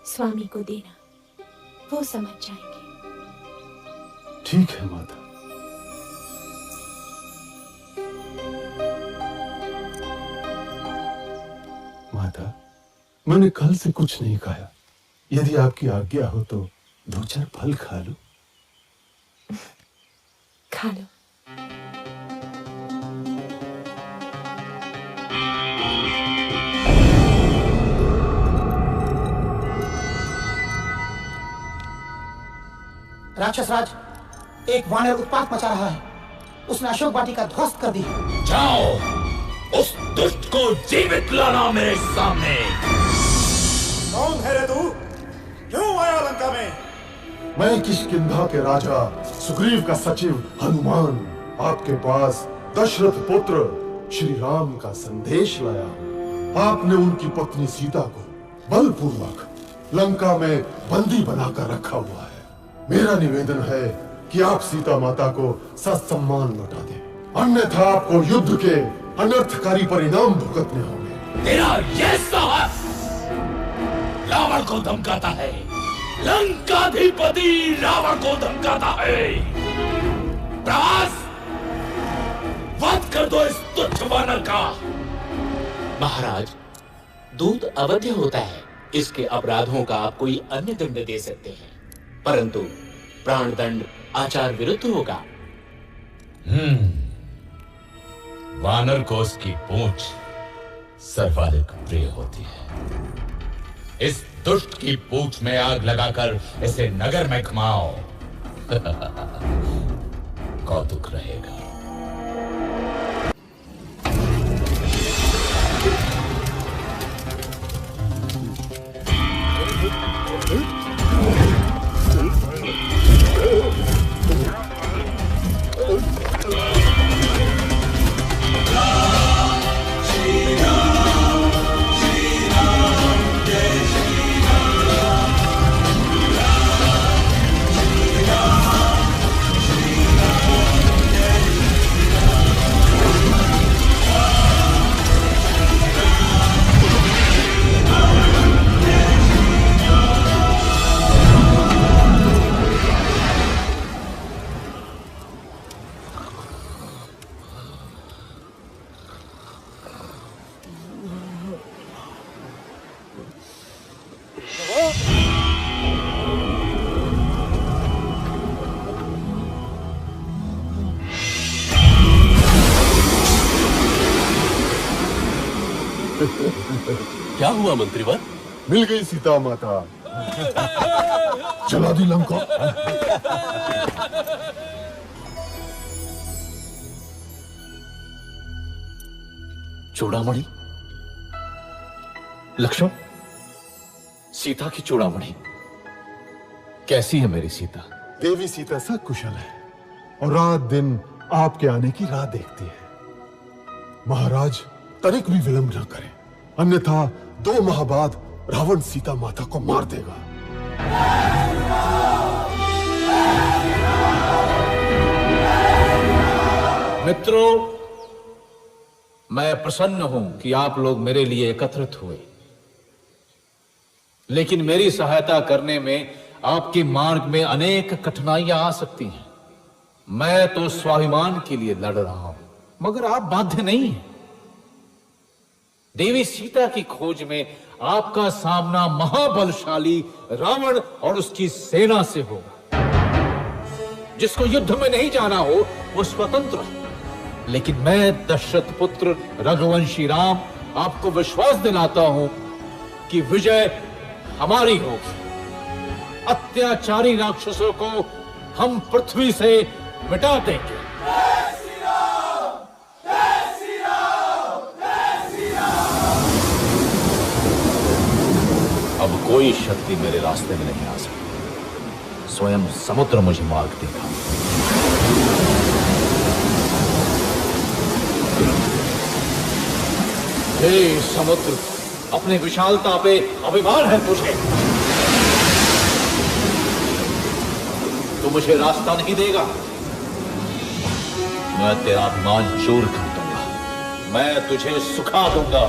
स्वामी को देना, वो समझ जाएंगे। ठीक है माता। माता, मैंने कल से कुछ नहीं खाया, यदि आपकी आज्ञा हो तो 2-4 फल खा लो। खा लो। राक्षस राज, एक वानर उत्पात मचा रहा है। उसने अशोक वाटिका ध्वस्त कर दी। जाओ, उस दुष्ट को जीवित लाना मेरे सामने। कौन है रे तू? क्यों आया लंका में? मैं किष्किंधा के राजा सुग्रीव का सचिव हनुमान आपके पास दशरथ पुत्र श्री राम का संदेश लाया हूं। आपने उनकी पत्नी सीता को बलपूर्वक लंका में बंदी बनाकर रखा हुआ है। मेरा निवेदन है कि आप सीता माता को ससम्मान लौटा दें, अन्यथा आपको युद्ध के अनर्थकारी परिणाम भुगतने होंगे। तेरा ये साहस रावण को धमकाता है, लंकाधिपति रावण को धमकाता है। प्रभास, वध कर दो इस तुच्छ वानर का। महाराज, दूत अवध्य होता है, इसके अपराधों का आप कोई अन्य दंड दे सकते हैं, परंतु प्राण दंड आचार विरुद्ध होगा। वानर को उसकी पूंछ सर्वाधिक प्रिय होती है। इस दुष्ट की पूंछ में आग लगाकर इसे नगर में घुमाओ। कौतुक रहेगा। क्या हुआ मंत्रीवर? मिल गई सीता माता। चला दी लंका। चूड़ामणि, लक्ष्मण, सीता की चूड़ामणि कैसी है मेरी सीता? देवी सीता सकुशल है और रात दिन आपके आने की राह देखती है। महाराज, तनिक भी विलंब न करें, अन्यथा 2 माह बाद रावण सीता माता को मार देगा। मित्रों, मैं प्रसन्न हूं कि आप लोग मेरे लिए एकत्रित हुए, लेकिन मेरी सहायता करने में आपके मार्ग में अनेक कठिनाइयां आ सकती हैं। मैं तो स्वाभिमान के लिए लड़ रहा हूं, मगर आप बाध्य नहीं हैं। देवी सीता की खोज में आपका सामना महाबलशाली रावण और उसकी सेना से होगा। जिसको युद्ध में नहीं जाना हो वो स्वतंत्र है, लेकिन मैं दशरथ पुत्र रघुवंशी राम आपको विश्वास दिलाता हूं कि विजय हमारी होगी। अत्याचारी राक्षसों को हम पृथ्वी से मिटा देंगे। अब कोई शक्ति मेरे रास्ते में नहीं आ सकती। स्वयं समुद्र मुझे मार्ग देगा। हे समुद्र, अपने विशालता पे अभिमान है तुझे। तू मुझे रास्ता नहीं देगा, मैं तेरा अभिमान चूर कर दूंगा, मैं तुझे सुखा दूंगा।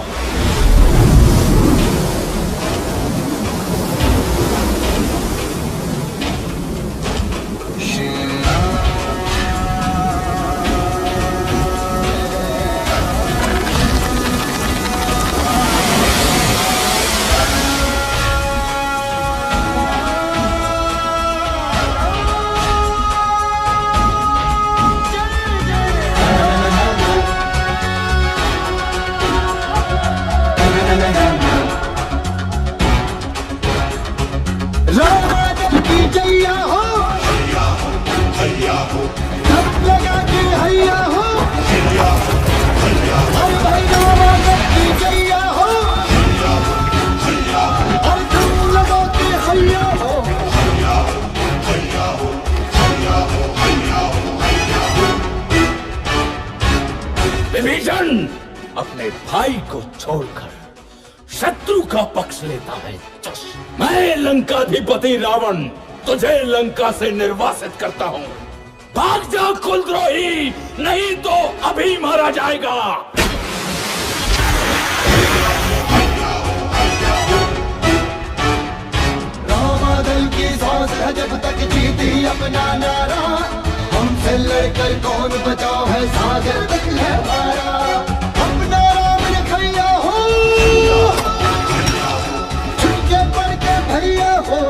विभीषण अपने भाई को छोड़कर शत्रु का पक्ष लेता है। मैं लंकाधिपति रावण तुझे लंका से निर्वासित करता हूँ। भाग जा कुलद्रोही, नहीं तो अभी मारा जाएगा। रामादल की सांस है जब तक जीती अपना नारा, हमसे लड़कर कौन बचाओ है सागर तक है हमारा। अपना राम रखैया हो, छुटके पड़ के भैया हो,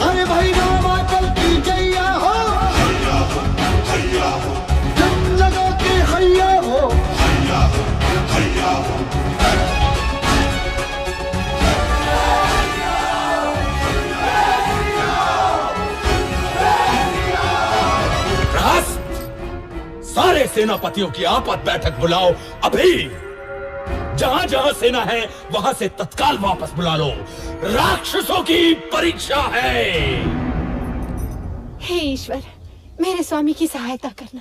अरे भाई रामादल की जैया हो, जन लगा के हैया हो। सारे सेनापतियों की आपात बैठक बुलाओ अभी। जहां जहां सेना है वहां से तत्काल वापस बुला लो। राक्षसों की परीक्षा है। हे ईश्वर, मेरे स्वामी की सहायता करना।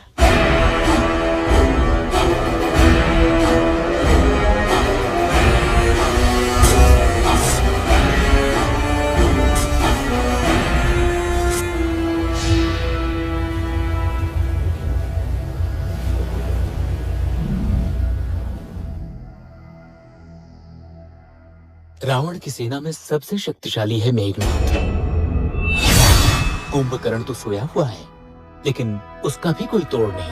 रावण की सेना में सबसे शक्तिशाली है मेघनाद। कुंभकर्ण तो सोया हुआ है, लेकिन उसका भी कोई तोड़ नहीं।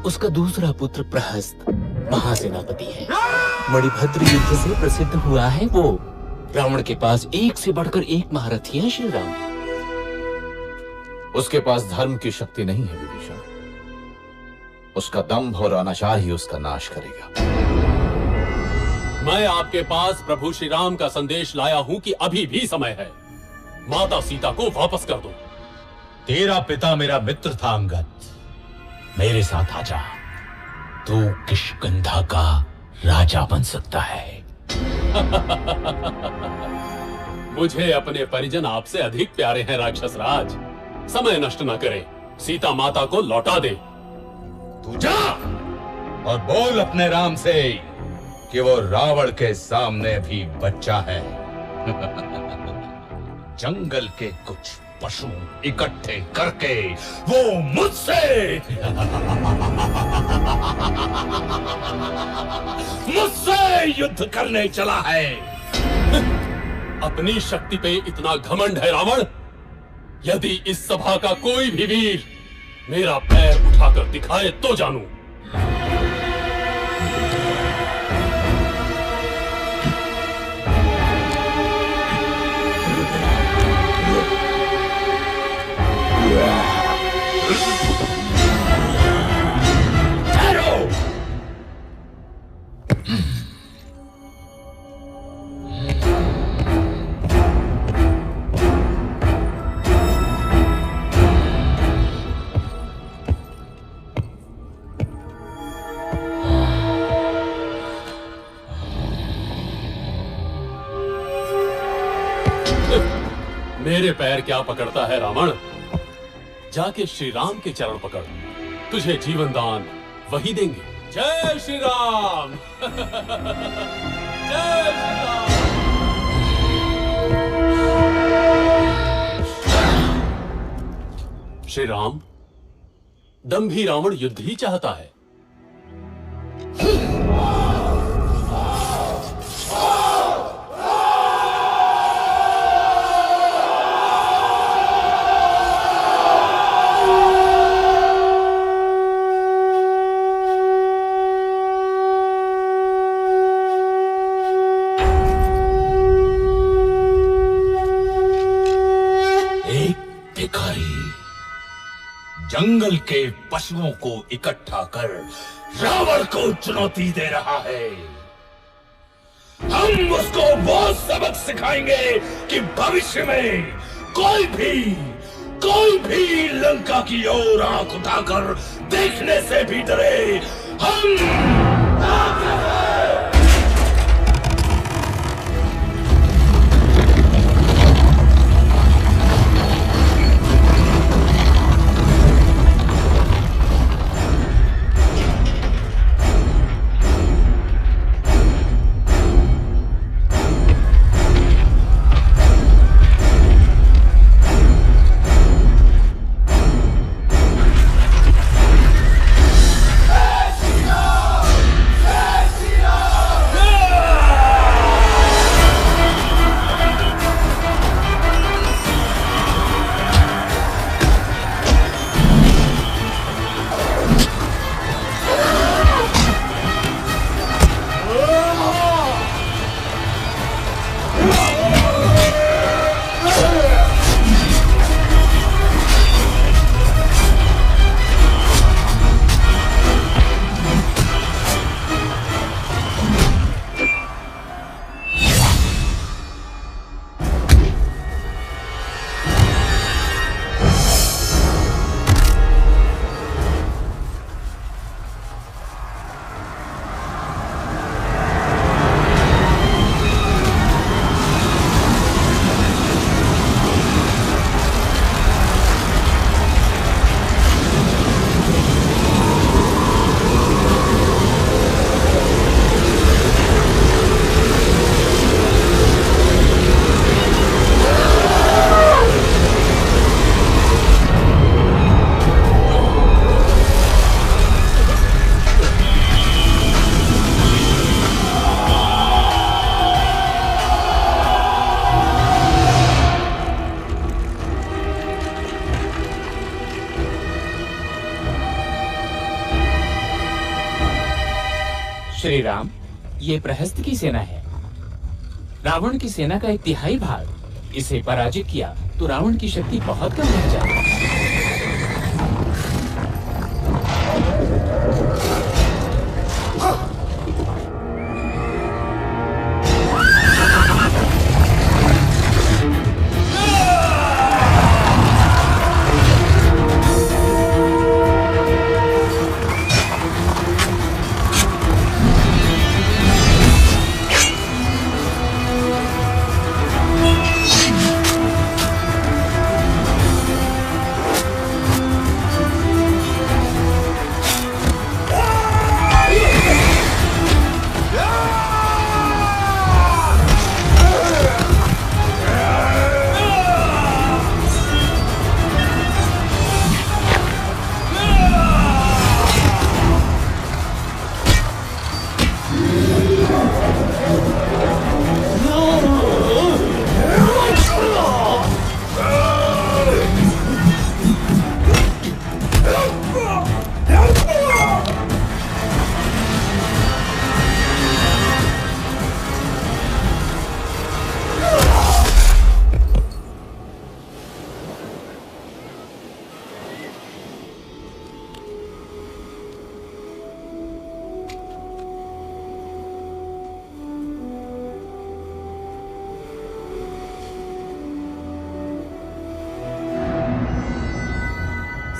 उसका दूसरा पुत्र प्रहस्त महासेनापति है। मणिभद्र युद्ध से प्रसिद्ध हुआ है वो। रावण के पास एक से बढ़कर एक महारथी है श्री राम। उसके पास धर्म की शक्ति नहीं है विभीषण। उसका दंभ और अनाचार ही उसका नाश करेगा। मैं आपके पास प्रभु श्री राम का संदेश लाया हूं कि अभी भी समय है। माता सीता को वापस कर दो। तेरा पिता मेरा मित्र था अंगद, मेरे साथ आजा, तू किष्किंधा का राजा बन सकता है। मुझे अपने परिजन आपसे अधिक प्यारे हैं राक्षस राज। समय नष्ट न करें, सीता माता को लौटा दे। तू जा और बोल अपने राम से कि वो रावण के सामने भी बच्चा है। जंगल के कुछ पशु इकट्ठे करके वो मुझसे युद्ध करने चला है। अपनी शक्ति पे इतना घमंड है रावण। यदि इस सभा का कोई भी वीर मेरा पैर उठाकर दिखाए तो जानू। मेरे पैर क्या पकड़ता है रावण? जाके श्री राम के चरण पकड़, तुझे जीवन दान वही देंगे। जय श्री राम। जय श्री राम। श्री राम, दंभी रावण युद्ध ही चाहता है। जंगल के पशुओं को इकट्ठा कर रावण को चुनौती दे रहा है। हम उसको वो सबक सिखाएंगे कि भविष्य में कोई भी लंका की ओर आंख उठाकर देखने से भी डरे। हम श्री राम, ये प्रहस्त की सेना है। रावण की सेना का 1/3 भाग। इसे पराजित किया तो रावण की शक्ति बहुत कम रह जाएगी।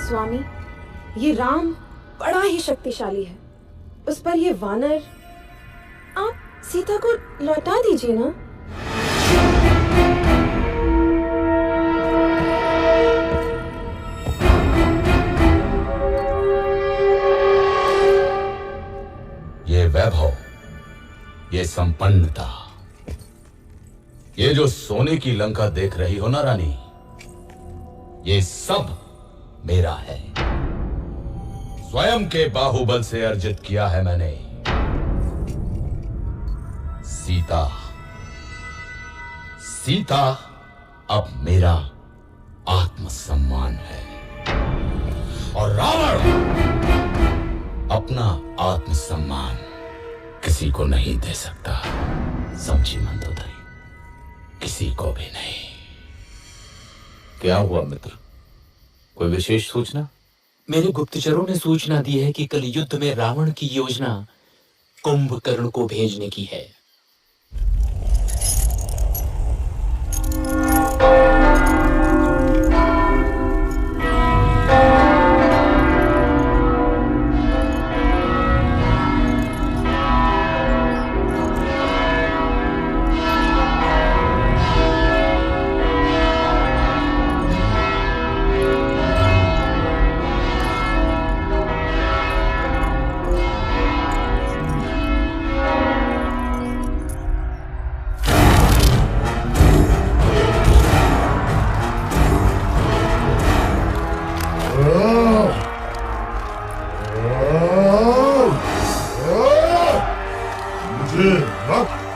स्वामी, ये राम बड़ा ही शक्तिशाली है। उस पर ये वानर, आप सीता को लौटा दीजिए ना। ये संपन्नता, ये जो सोने की लंका देख रही हो ना रानी, ये सब मेरा है। स्वयं के बाहुबल से अर्जित किया है मैंने। सीता, सीता अब मेरा आत्मसम्मान है और रावण अपना आत्मसम्मान किसी को नहीं दे सकता। समझी मंदोदरी, किसी को भी नहीं। क्या हुआ मित्र, कोई विशेष सूचना? मेरे गुप्तचरों ने सूचना दी है कि कल युद्ध में रावण की योजना कुंभकर्ण को भेजने की है।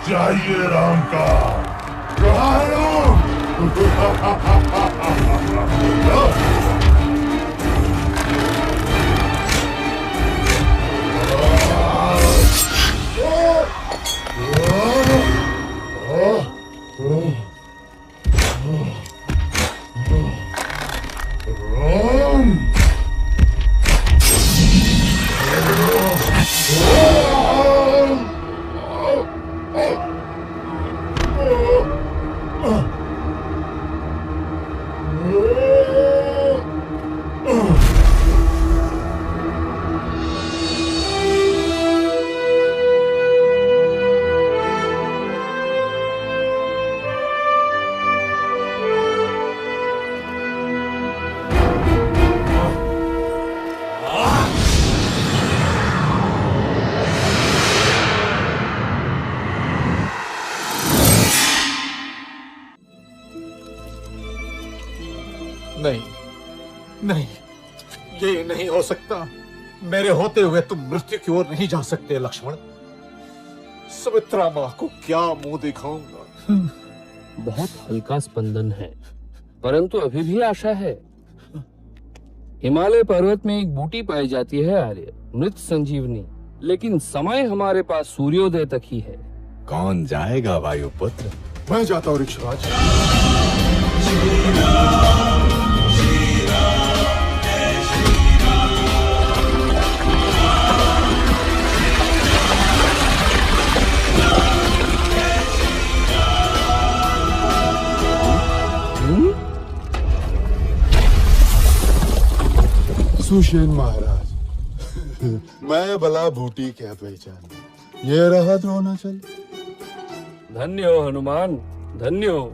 चाहिए राम का। कहाँ है राम? नहीं नहीं, ये नहीं हो सकता। मेरे होते हुए तुम मृत्यु की ओर नहीं जा सकते लक्ष्मण। सुमित्रा माँ को क्या मुंह दिखाऊंगा? बहुत हल्का स्पंदन है, परंतु अभी भी आशा है। हिमालय पर्वत में एक बूटी पाई जाती है आर्य, मृत संजीवनी, लेकिन समय हमारे पास सूर्योदय तक ही है। कौन जाएगा वायुपुत्र? मैं जाता हूँ ऋक्षराज। सुषेण महाराज, मैं भला बूटी क्या पहचान। ये रहा द्रोणाचल। धन्य हो हनुमान, धन्य हो।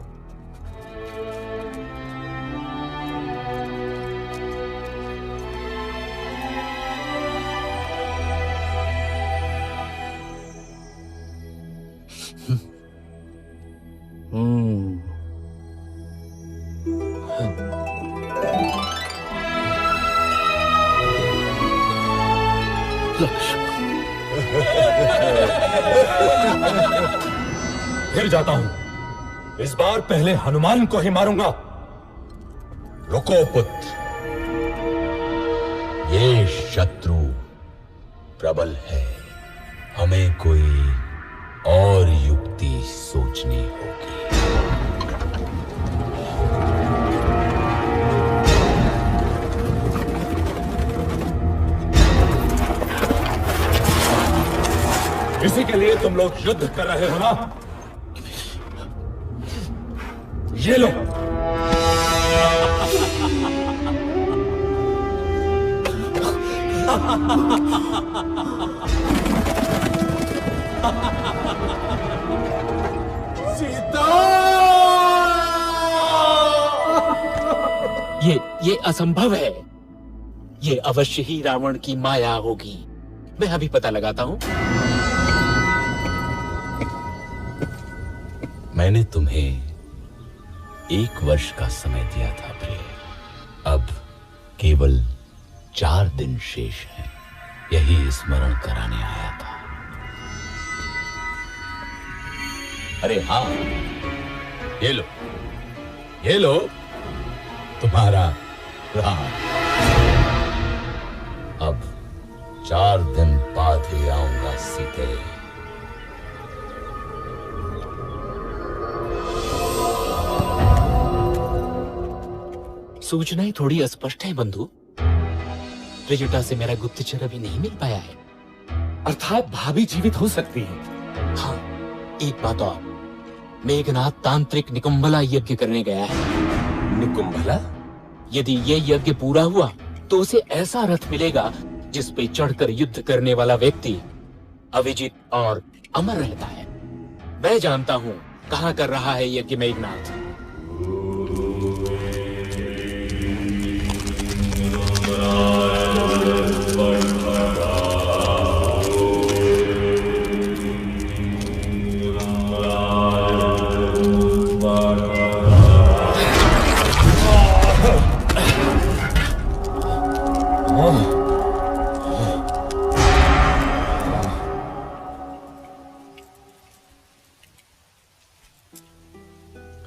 फिर जाता हूं। इस बार पहले हनुमान को ही मारूंगा। रुको पुत्र, ये शत्रु प्रबल है। हमें कोई और युक्ति सोचनी होगी। इसी के लिए तुम लोग युद्ध कर रहे हो ना? ये लो। सीता! ये असंभव है। ये अवश्य ही रावण की माया होगी। मैं अभी पता लगाता हूं। मैंने तुम्हें 1 वर्ष का समय दिया था प्रिय। अब केवल 4 दिन शेष हैं। यही स्मरण कराने आया था। अरे हाँ, ये लो तुम्हारा राम। अब 4 दिन बाद ही आऊंगा सीते। सूचनाएं थोड़ी अस्पष्ट है बंधु। त्रिजटा से मेरा गुप्तचर अभी नहीं मिल पाया है। अर्थात भाभी जीवित हो सकती है। हाँ, एक बात और, मेघनाथ तांत्रिक निकुंभला यज्ञ करने गया है। निकुंभला? यदि ये यज्ञ पूरा हुआ तो उसे ऐसा रथ मिलेगा जिस पे चढ़कर युद्ध करने वाला व्यक्ति अविजित और अमर रहता है। मैं जानता हूँ कहाँ कर रहा है यज्ञ मेघनाथ।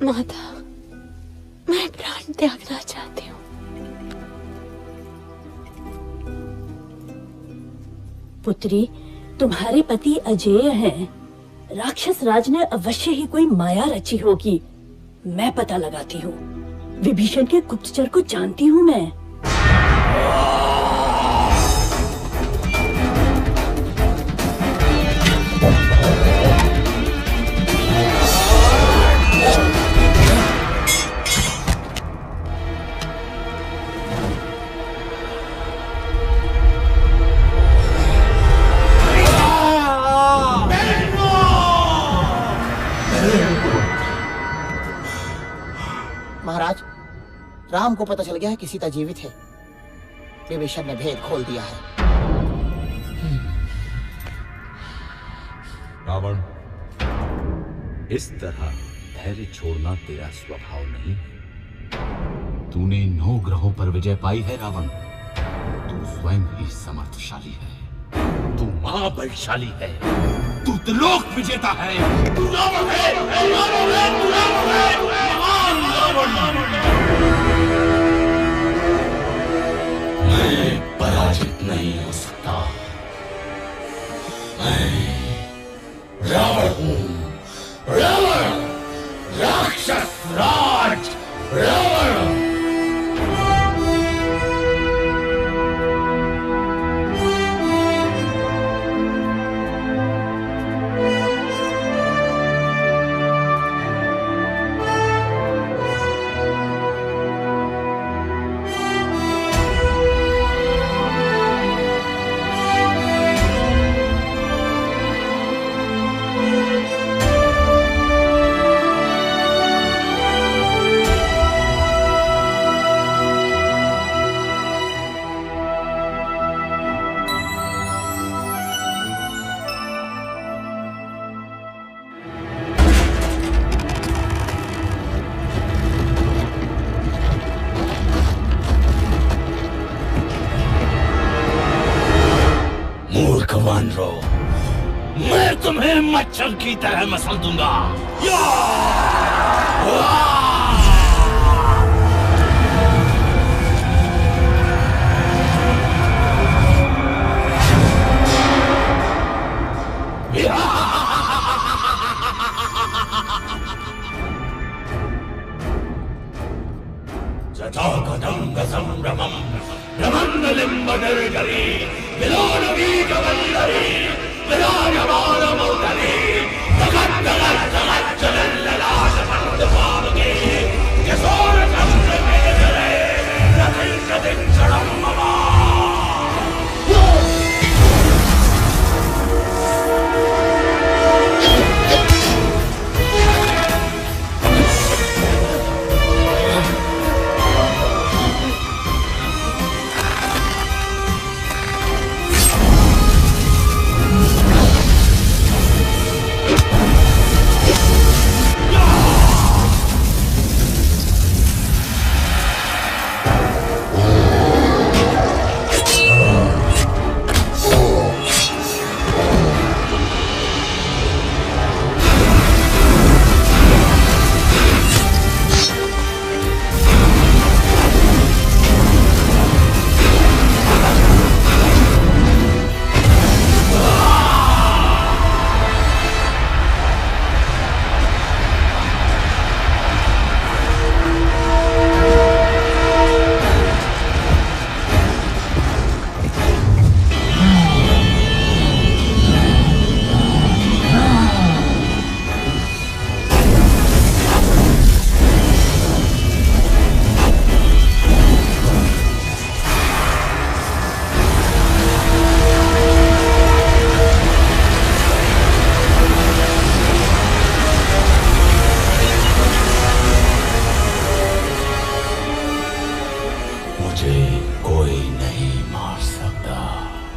माता, मैं प्राण त्यागना चाहती हूँ। पुत्री, तुम्हारे पति अजेय हैं। राक्षस राज ने अवश्य ही कोई माया रची होगी। मैं पता लगाती हूँ। विभीषण के गुप्तचर को जानती हूँ मैं। महाराज, राम को पता चल गया है कि सीता जीवित है। विभीषण ने भेद खोल दिया है। रावण, इस तरह धैर्य छोड़ना तेरा स्वभाव नहीं है। तूने 9 ग्रहों पर विजय पाई है रावण। तू स्वयं ही समर्थशाली है। तू महाबलशाली है। तू त्रिलोक विजेता है। तू रावण है, रावण है, तू रावण है, महान रावण। मैं पराजित नहीं हो सकता। मैं रावण हूँ। रावण, राक्षस राज रावण। मैं तुम्हें मच्छर की तरह मसल दूंगा। जटाकदंग संभ्रमं ब्रह्मण्डलिम्बनिर्गरी विलोलवीकवल्लरी विराजमानमौतरी जगद्जगज्जगज्जलल्ललाटपट्टपावके यशोरचन्द्रमेधरे रथिर्गतिक्षणं मम।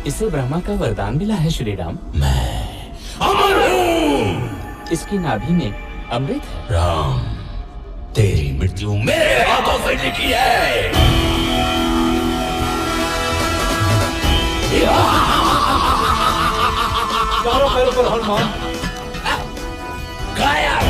इसे ब्रह्मा का वरदान मिला है श्री राम। अमर हूँ। इसकी नाभि में अमृत है। राम, तेरी मृत्यु मेरे हाथों से लिखी है। चारों पैरों पर हनुमान। गायब।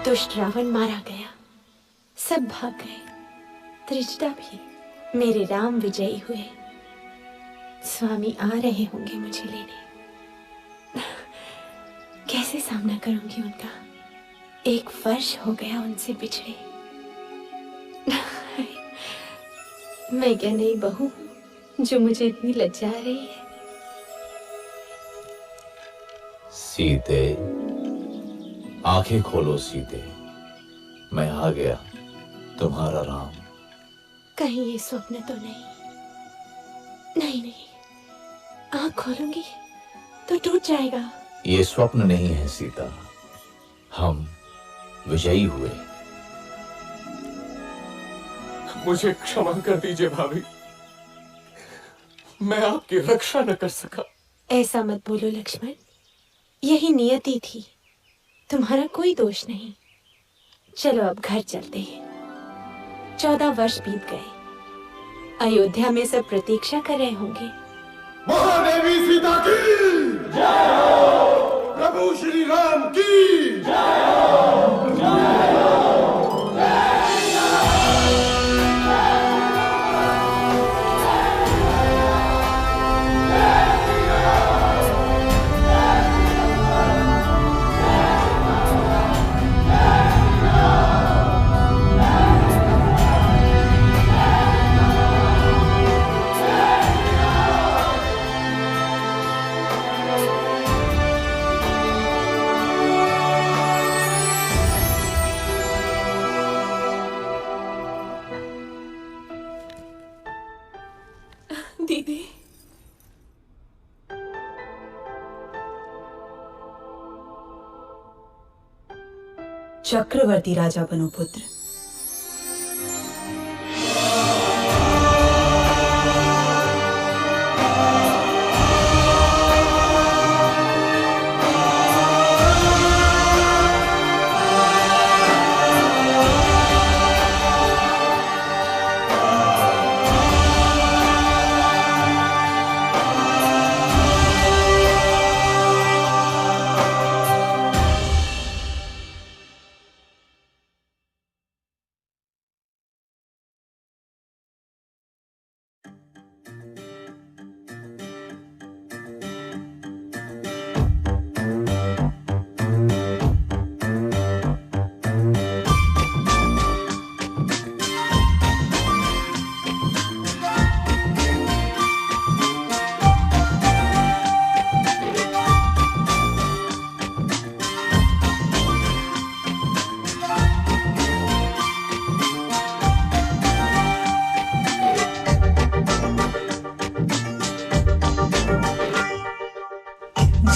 दुष्ट रावण मारा गया, सब भाग गए, त्रिजटा भी। मेरे राम विजयी हुए। स्वामी आ रहे होंगे मुझे लेने। कैसे सामना करूंगी उनका? 1 वर्ष हो गया उनसे बिछड़े। मैं क्या नई बहू जो मुझे इतनी लज्जा रही है? सीते, आंखें खोलो सीते, मैं आ गया, तुम्हारा राम। कहीं ये स्वप्न तो नहीं? नहीं नहीं, आंख खोलूंगी तो टूट जाएगा। ये स्वप्न नहीं है सीता, हम विजयी हुए। मुझे क्षमा कर दीजिए भाभी, मैं आपकी रक्षा न कर सका। ऐसा मत बोलो लक्ष्मण, यही नियति थी, तुम्हारा कोई दोष नहीं। चलो अब घर चलते हैं। 14 वर्ष बीत गए, अयोध्या में सब प्रतीक्षा कर रहे होंगे। महादेवी सीता की जय हो, प्रभु श्री राम की जय हो, जय हो। दीदी, चक्रवर्ती राजा बनो पुत्र।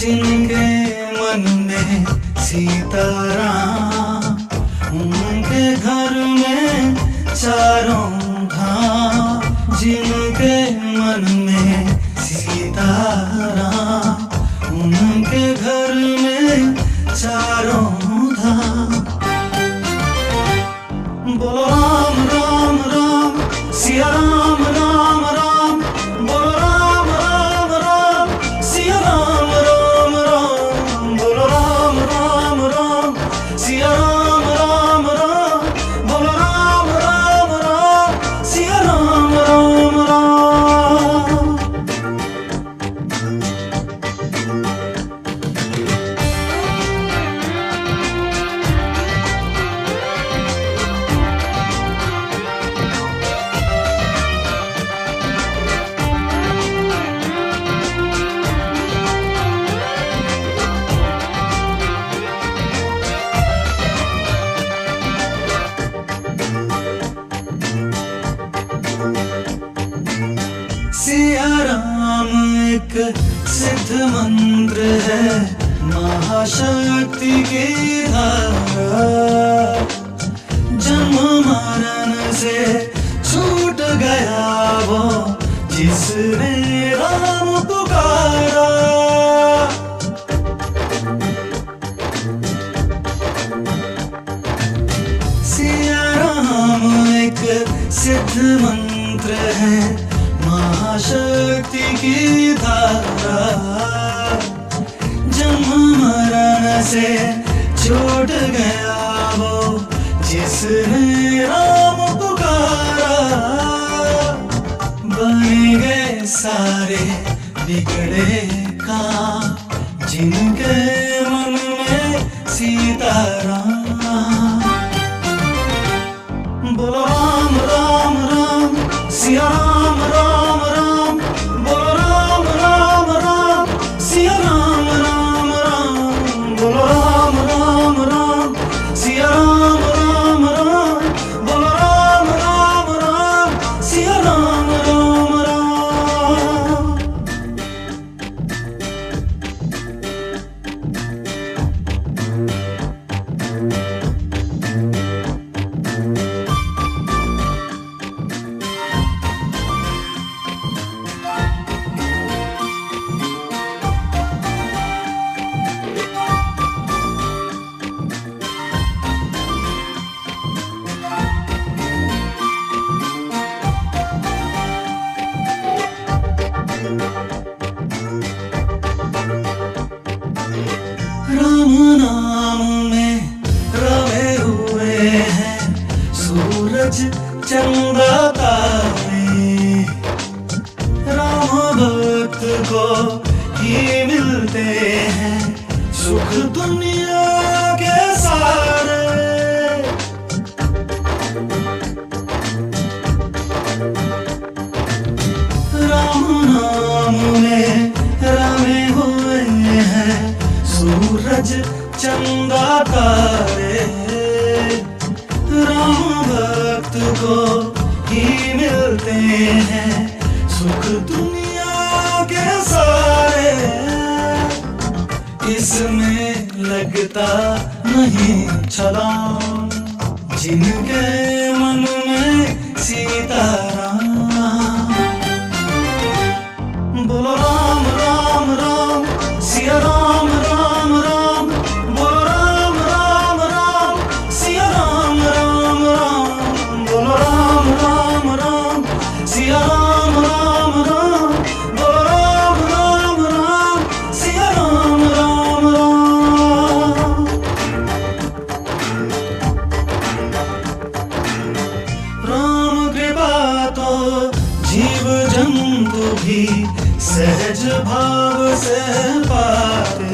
जिनके मन में सीताराम, उनके घर में चारों धाम। जिनके मन में सीताराम, उनके घर में चारों धाम। बोलो राम राम राम, सिया राम राम राम। बोलो राम राम राम, सिया राम राम राम। बोलो राम राम राम, सिया राम राम राम। बोलो राम राम राम, सिया राम राम राम। सिया राम एक सिद्ध मंत्र है, महाशक्ति की धारा। जन्म मरण से छूट गया वो जिसने राम पुकारा। सिया राम एक सिद्ध मंत्र है, महाशक्ति की धारा। जन्म मरण से छूट गया वो जिसने राम पुकारा। बन गए सारे बिगड़े काम, जिनके मन में सीताराम। बोलो राम राम राम, सिया राम राम राम। बोलो राम राम राम, सिया राम राम राम। बोलो राम राम राम, सिया राम राम राम। बोलो राम राम राम, सिया राम राम राम। राम नाम में रमे हुए हैं सूरज चंद्र तारे। राम भक्त को ही मिलते हैं सुख दुनिया के सारे। राम नाम में रमे हुए हैं सूरज चंदा तारे। राम भक्त को ही मिलते हैं सुख दुनिया के सारे। इसमें लगता नहीं छलांग, जिनके मन में सीताराम। बोलो राम राम राम, सिया राम राम राम। बोलो राम राम राम, सिया राम राम राम। बोलो राम राम राम, सिया राम राम राम। बोलो राम राम राम, सिया राम राम राम। राम कृपा तो जीव जंतु भी सहज भाव से पाते।